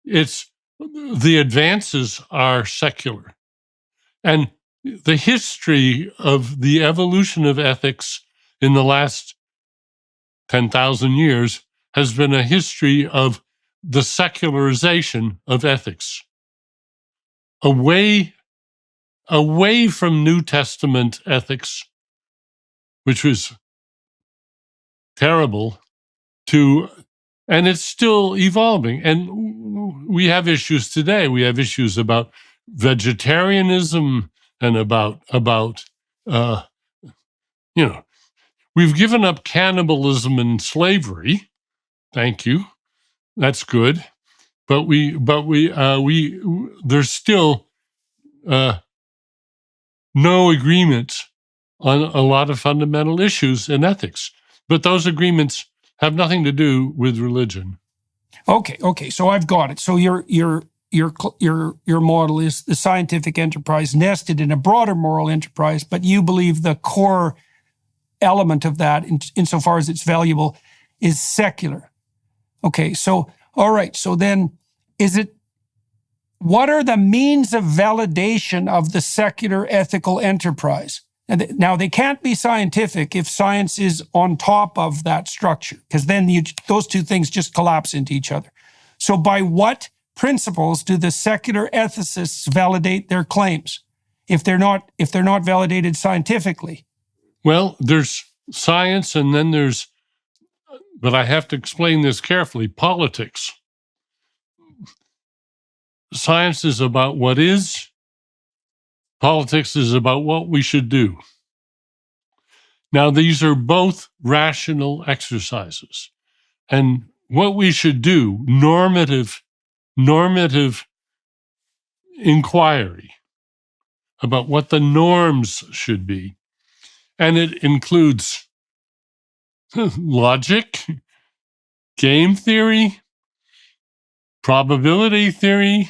it's the advances are secular. And the history of the evolution of ethics in the last 10,000 years has been a history of the secularization of ethics. Away from New Testament ethics, which was terrible, and it's still evolving. And we have issues today. We have issues about vegetarianism and about we've given up cannibalism and slavery. Thank you. That's good. But there's still no agreement on a lot of fundamental issues in ethics. But those agreements have nothing to do with religion. Okay. So I've got it. So your model is the scientific enterprise nested in a broader moral enterprise, but you believe the core element of that, insofar as it's valuable, is secular. Okay. So all right. So then, what are the means of validation of the secular ethical enterprise? Now, they can't be scientific if science is on top of that structure, because then those two things just collapse into each other. So by what principles do the secular ethicists validate their claims if they're not validated scientifically? Well, there's science, and then there's, but I have to explain this carefully, politics. Science is about what is. Politics is about what we should do. Now, these are both rational exercises. And what we should do, normative inquiry about what the norms should be. And it includes logic, game theory, probability theory.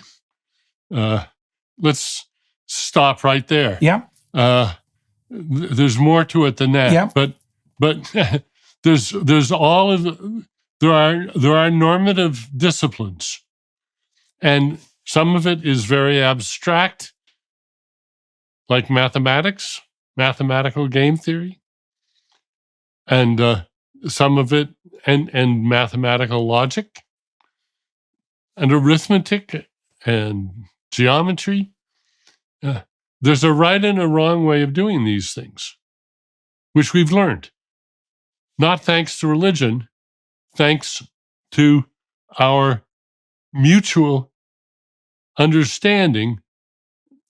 Let's stop right there. Yeah. There's more to it than that. Yeah. But there's all of there are normative disciplines, and some of it is very abstract, like mathematics, mathematical game theory, and some of it and mathematical logic, and arithmetic, and geometry. There's a right and a wrong way of doing these things, which we've learned. Not thanks to religion, thanks to our mutual understanding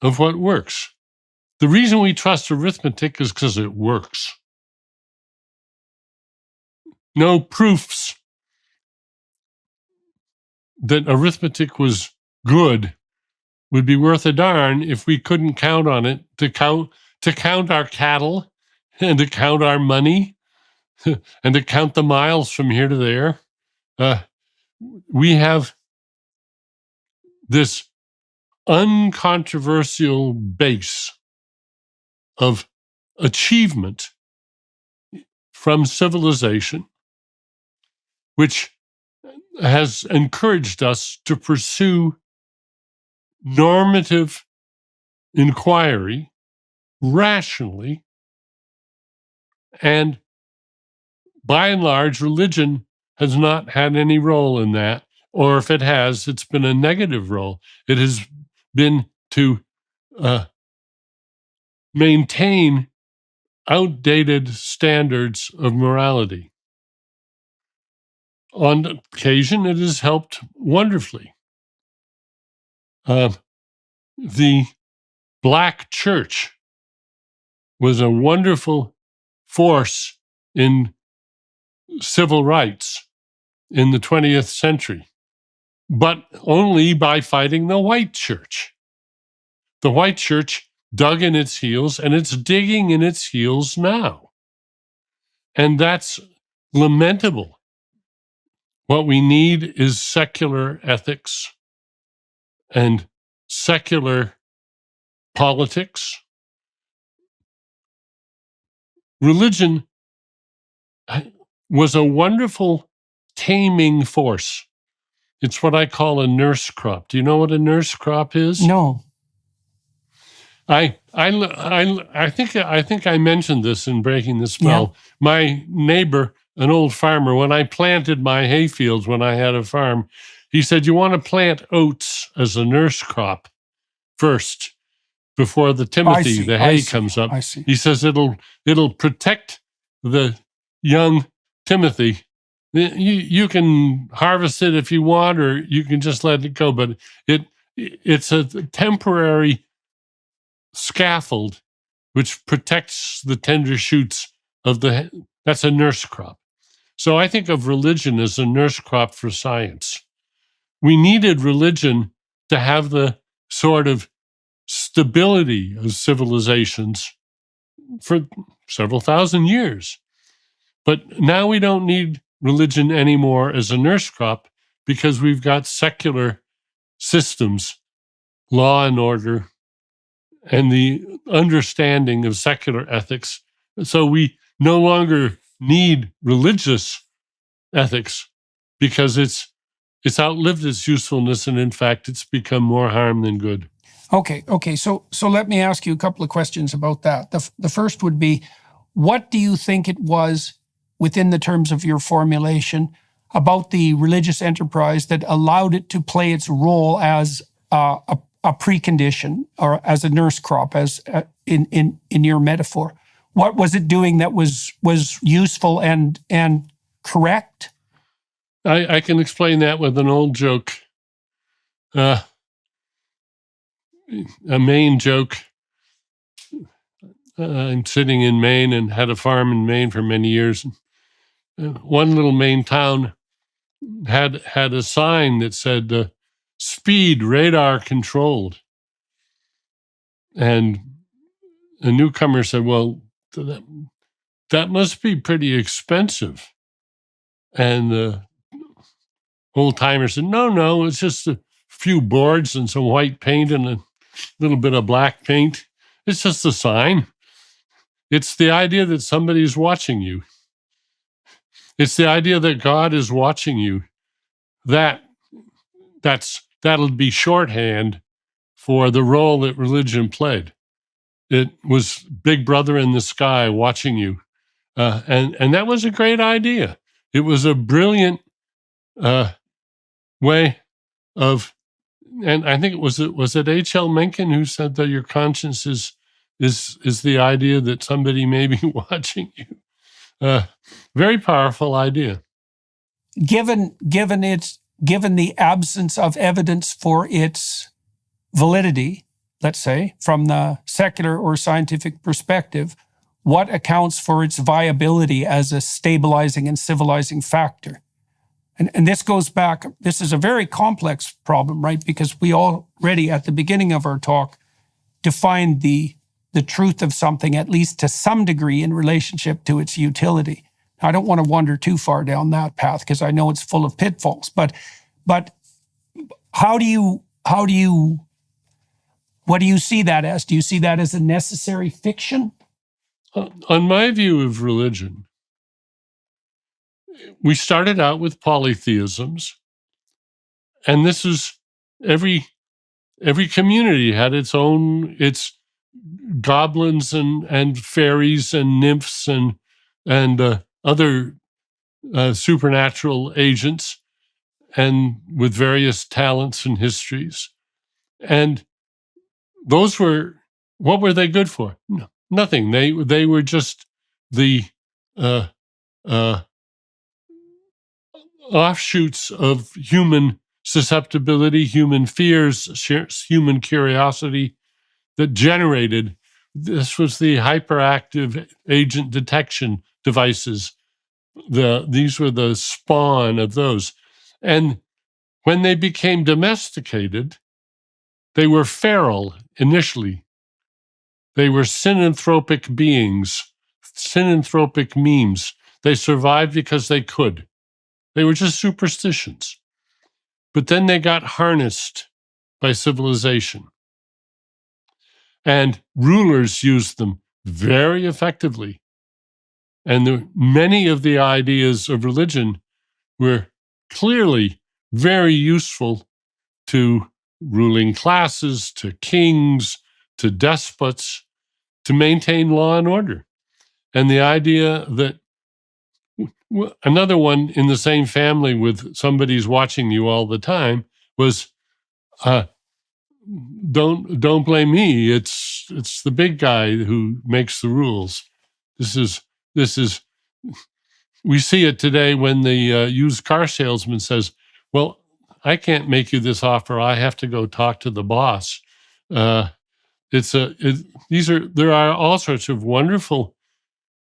of what works. The reason we trust arithmetic is because it works. No proofs that arithmetic was good would be worth a darn if we couldn't count on it to count our cattle and to count our money and to count the miles from here to there. We have this uncontroversial base of achievement from civilization, which has encouraged us to pursue normative inquiry rationally. And by and large, religion has not had any role in that, or if it has, it's been a negative role. It has been to maintain outdated standards of morality. On occasion, it has helped wonderfully. The Black church was a wonderful force in civil rights in the 20th century, but only by fighting the white church. The white church dug in its heels, and it's digging in its heels now. And that's lamentable. What we need is secular ethics and secular politics. Religion was a wonderful taming force. It's what I call a nurse crop. Do you know what a nurse crop is? No. I think I mentioned this in Breaking the Spell. Yeah. My neighbor, an old farmer, when I planted my hay fields when I had a farm, he said, you want to plant oats as a nurse crop first before the Timothy, the hay comes up. He says it'll protect the young Timothy. You can harvest it if you want, or you can just let it go. But it's a temporary scaffold which protects the tender shoots of that's a nurse crop. So I think of religion as a nurse crop for science. We needed religion to have the sort of stability of civilizations for several thousand years. But now we don't need religion anymore as a nurse crop because we've got secular systems, law and order, and the understanding of secular ethics. So we no longer need religious ethics because it's outlived its usefulness, and in fact, it's become more harm than good. Okay. So let me ask you a couple of questions about that. The first would be, what do you think it was within the terms of your formulation about the religious enterprise that allowed it to play its role as a precondition, or as a nurse crop, as in your metaphor? What was it doing that was useful and correct? I can explain that with an old joke. A Maine joke. I'm sitting in Maine and had a farm in Maine for many years. One little Maine town had a sign that said, speed radar controlled. And a newcomer said, well, that must be pretty expensive. And the old timer said, no, it's just a few boards and some white paint and a little bit of black paint. It's just a sign. It's the idea that somebody's watching you. It's the idea that God is watching you. That'll be shorthand for the role that religion played. It was Big Brother in the sky watching you. And that was a great idea. It was a brilliant way of, and I think was it H.L. Mencken who said that your conscience is the idea that somebody may be watching you. Very powerful idea. given the absence of evidence for its validity, let's say, from the secular or scientific perspective, what accounts for its viability as a stabilizing and civilizing factor? And this goes back, this is a very complex problem, right? Because we already, at the beginning of our talk, defined the truth of something, at least to some degree, in relationship to its utility. Now, I don't want to wander too far down that path because I know it's full of pitfalls. But what do you see that as? Do you see that as a necessary fiction? On my view of religion, we started out with polytheisms, and this is every community had its goblins and fairies and nymphs and other supernatural agents, and with various talents and histories. And those were, what were they good for? No, nothing. They were just the offshoots of human susceptibility, human fears, human curiosity that generated. This was the hyperactive agent detection devices. These were the spawn of those. And when they became domesticated, they were feral initially. They were synanthropic beings, synanthropic memes. They survived because they could. They were just superstitions. But then they got harnessed by civilization. And rulers used them very effectively. And many of the ideas of religion were clearly very useful to ruling classes, to kings, to despots, to maintain law and order. And the idea that another one in the same family with somebody's watching you all the time was, don't blame me. It's the big guy who makes the rules. This is. We see it today when the used car salesman says, "Well, I can't make you this offer. I have to go talk to the boss." There are all sorts of wonderful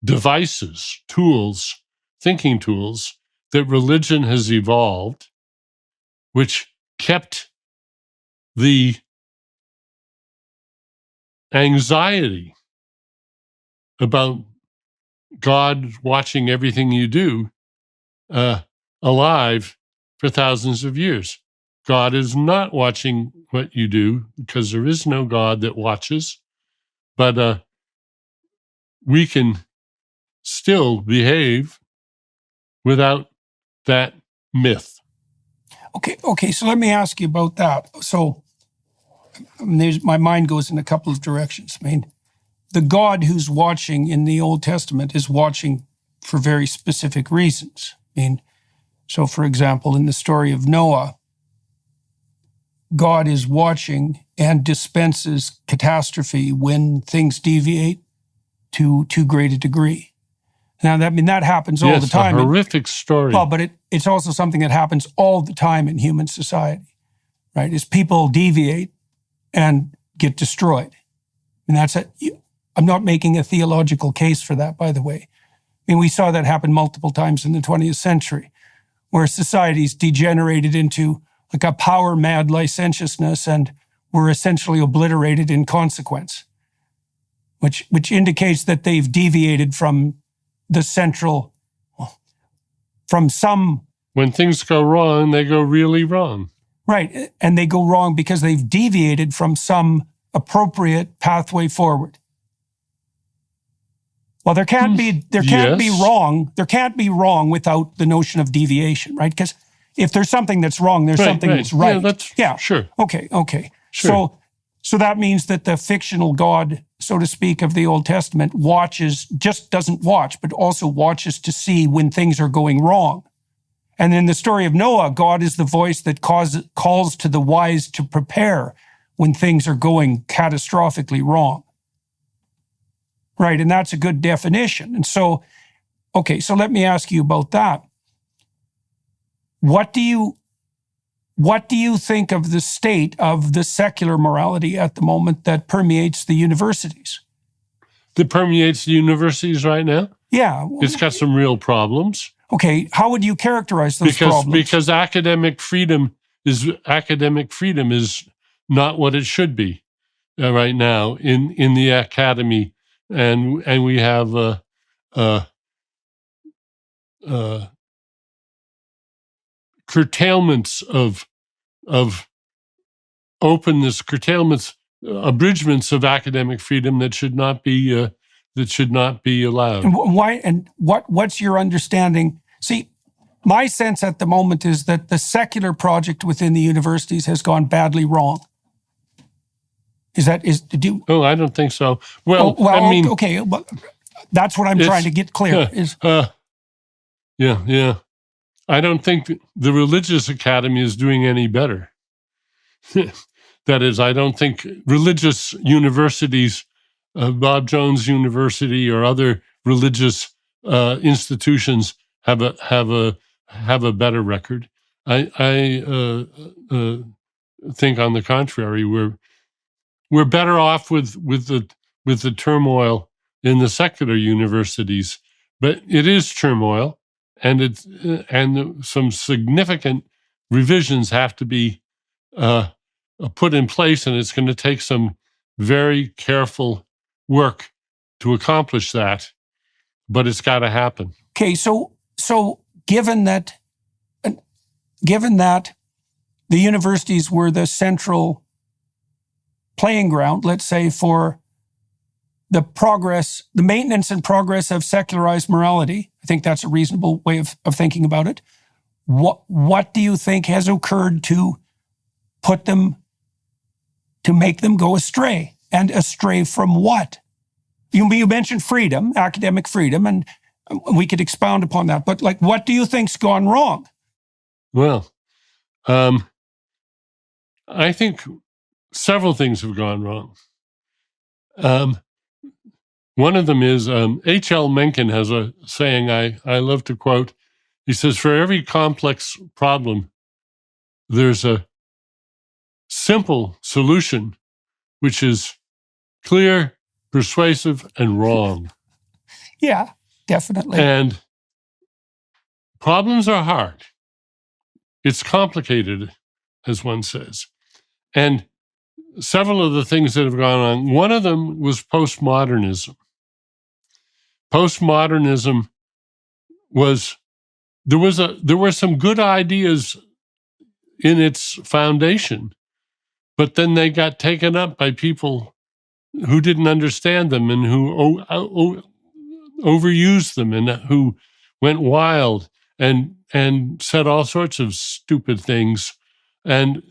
devices, tools, thinking tools that religion has evolved, which kept the anxiety about God watching everything you do alive for thousands of years. God is not watching what you do because there is no God that watches, but we can still behave without that myth. Okay. So let me ask you about that. So my mind goes in a couple of directions. I mean, the God who's watching in the Old Testament is watching for very specific reasons. I mean, so for example, in the story of Noah, God is watching and dispenses catastrophe when things deviate to too great a degree. Now, that happens all the time. Yes, a horrific story. Well, but it's also something that happens all the time in human society, right? Is people deviate and get destroyed. And I'm not making a theological case for that, by the way. I mean, we saw that happen multiple times in the 20th century, where societies degenerated into like a power-mad licentiousness and were essentially obliterated in consequence, which indicates that they've deviated from the central, from some... When things go wrong, they go really wrong. Right, and they go wrong because they've deviated from some appropriate pathway forward. Well, there can't be wrong. There can't be wrong without the notion of deviation, right? Because if there's something that's wrong, there's something that's right. Sure. Okay. Sure. So that means that the fictional God, so to speak, of the Old Testament doesn't watch, but also watches to see when things are going wrong. And in the story of Noah, God is the voice that calls to the wise to prepare when things are going catastrophically wrong. Right, and that's a good definition. And so let me ask you about that. What do you think of the state of the secular morality at the moment that permeates the universities? That permeates the universities right now? Yeah. It's got some real problems. Okay, how would you characterize those problems? Because academic freedom is not what it should be right now in the academy, and we have curtailments of openness, abridgments of academic freedom that should not be allowed. And why? And what's your understanding? See, my sense at the moment is that the secular project within the universities has gone badly wrong. Oh, I don't think so. Well, I mean, okay. Well, that's what I'm trying to get clear. Yeah. I don't think the religious academy is doing any better. That is, I don't think religious universities, Bob Jones University or other religious institutions have a better record. I think, on the contrary, we're better off with the turmoil in the secular universities, but it is turmoil, and some significant revisions have to be put in place, and it's going to take some very careful work to accomplish that, but it's got to happen. Okay, so given that the universities were the central playing ground, let's say, for the maintenance and progress of secularized morality, I think that's a reasonable way of thinking about it. What do you think has occurred to make them go astray? And astray from what? You mentioned freedom, academic freedom, and we could expound upon that. But what do you think's gone wrong? Well, I think several things have gone wrong. One of them is H.L. Mencken has a saying I love to quote. He says, "For every complex problem, there's a simple solution, which is clear, persuasive, and wrong." Yeah, definitely. And problems are hard. It's complicated, as one says. And several of the things that have gone on, one of them was postmodernism. Postmodernism there were some good ideas in its foundation, but then they got taken up by people who didn't understand them and who overused them and who went wild and said all sorts of stupid things. And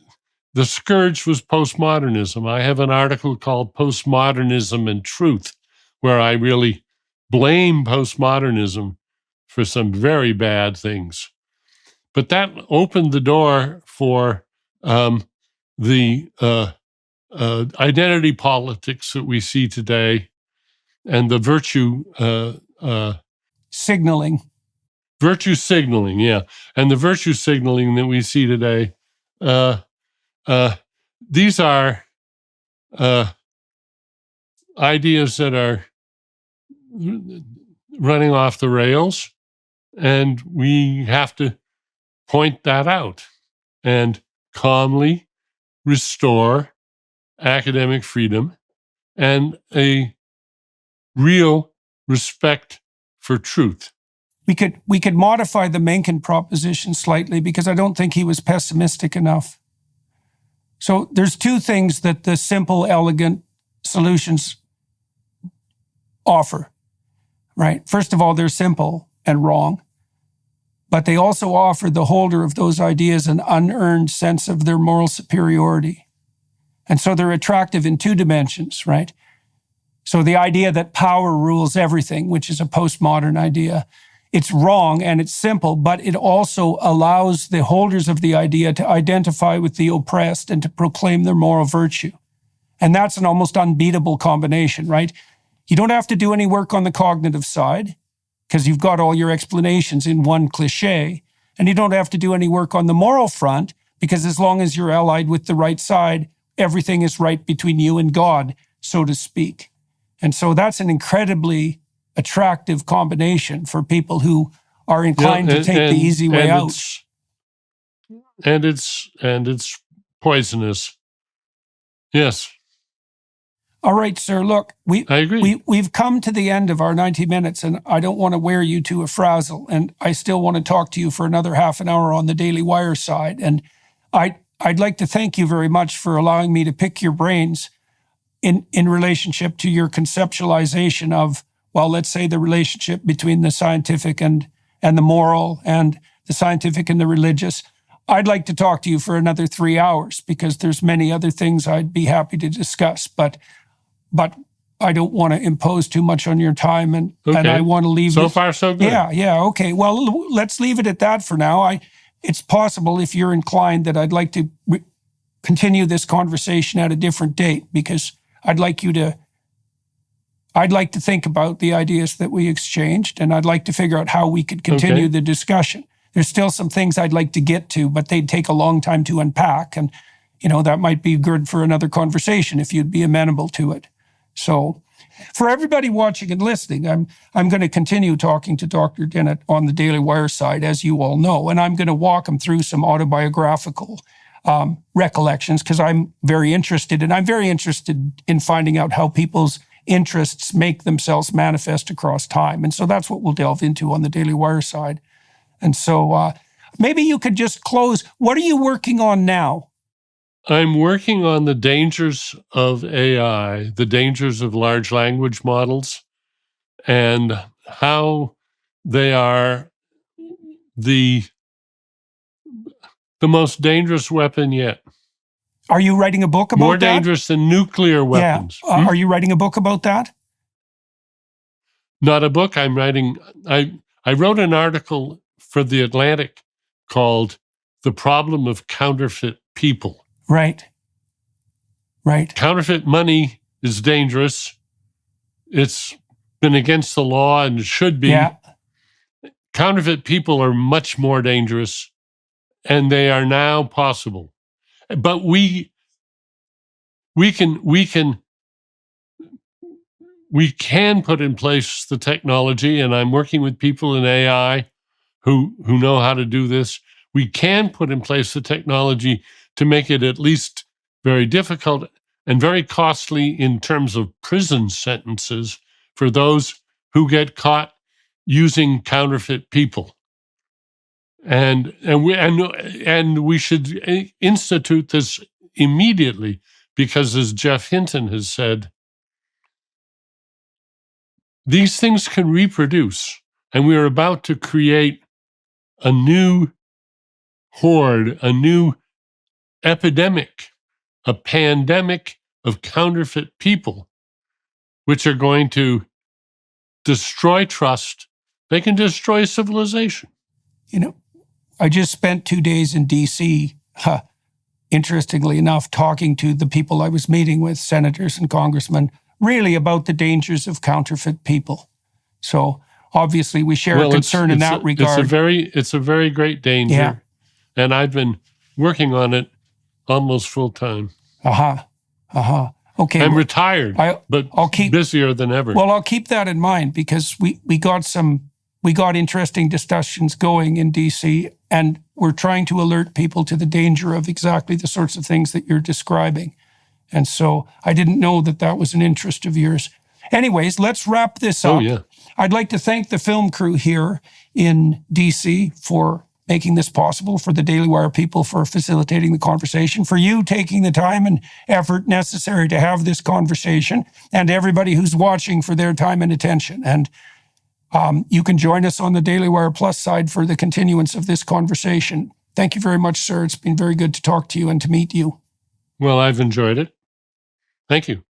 the scourge was postmodernism. I have an article called Postmodernism and Truth, where I really blame postmodernism for some very bad things. But that opened the door for the identity politics that we see today and the virtue signaling. Virtue signaling, yeah. And the virtue signaling that we see today, these are ideas that are running off the rails, and we have to point that out and calmly restore academic freedom and a real respect for truth. We could modify the Mencken proposition slightly, because I don't think he was pessimistic enough. So there's two things that the simple, elegant solutions offer, right? First of all, they're simple and wrong, but they also offer the holder of those ideas an unearned sense of their moral superiority. And so they're attractive in two dimensions, right? So the idea that power rules everything, which is a postmodern idea, it's wrong and it's simple, but it also allows the holders of the idea to identify with the oppressed and to proclaim their moral virtue. And that's an almost unbeatable combination, right? You don't have to do any work on the cognitive side because you've got all your explanations in one cliche, And you don't have to do any work on the moral front, because as long as you're allied with the right side, everything is right between you and God, so to speak. And so that's an incredibly attractive combination for people who are inclined to take the easy way out. It's poisonous. Yes. All right, sir. Look, I agree. We've come to the end of our 90 minutes, and I don't want to wear you to a frazzle. And I still want to talk to you for another half an hour on the Daily Wire side. And I'd like to thank you very much for allowing me to pick your brains in relationship to your conceptualization of, well, let's say the relationship between the scientific and the moral, and the scientific and the religious. I'd like to talk to you for another 3 hours, because there's many other things I'd be happy to discuss, but I don't want to impose too much on your time, and I want to leave so far so good. Yeah, okay. Well, let's leave it at that for now. It's possible, if you're inclined, that I'd like to continue this conversation at a different date, because I'd like to think about the ideas that we exchanged, and I'd like to figure out how we could continue the discussion. There's still some things I'd like to get to, but they'd take a long time to unpack, and that might be good for another conversation if you'd be amenable to it. So for everybody watching and listening, I'm going to continue talking to Dr. Dennett on the Daily Wire side, as you all know, and I'm going to walk him through some autobiographical recollections, because I'm very interested, and I'm very interested in finding out how people's interests make themselves manifest across time. And so that's what we'll delve into on the Daily Wire side. And so maybe you could just close. What are you working on now? I'm working on the dangers of AI, the dangers of large language models, and how they are the most dangerous weapon yet. Are you writing a book about that? More dangerous than nuclear weapons. Yeah. Are you writing a book about that? Not a book. I'm writing. I wrote an article for The Atlantic called "The Problem of Counterfeit People." Right. Counterfeit money is dangerous. It's been against the law and should be. Yeah. Counterfeit people are much more dangerous, and they are now possible. But we can put in place the technology, and I'm working with people in AI who know how to do this. We can put in place the technology to make it at least very difficult and very costly in terms of prison sentences for those who get caught using counterfeit people. And we should institute this immediately, because, as Jeff Hinton has said, these things can reproduce, and we are about to create a new horde, a new epidemic, a pandemic of counterfeit people, which are going to destroy trust. They can destroy civilization. I just spent 2 days in D.C., interestingly enough, talking to the people I was meeting with, senators and congressmen, really about the dangers of counterfeit people. So obviously we share a concern in that regard. It's a very great danger. Yeah. And I've been working on it almost full time. Okay. I'm retired, but I'll keep busier than ever. Well, I'll keep that in mind, because we got interesting discussions going in DC, and we're trying to alert people to the danger of exactly the sorts of things that you're describing. And so I didn't know that was an interest of yours. Anyways, let's wrap this up. Oh, yeah. I'd like to thank the film crew here in DC for making this possible, for the Daily Wire people for facilitating the conversation, for you taking the time and effort necessary to have this conversation, and everybody who's watching for their time and attention. And you can join us on the Daily Wire Plus side for the continuance of this conversation. Thank you very much, sir. It's been very good to talk to you and to meet you. Well, I've enjoyed it. Thank you.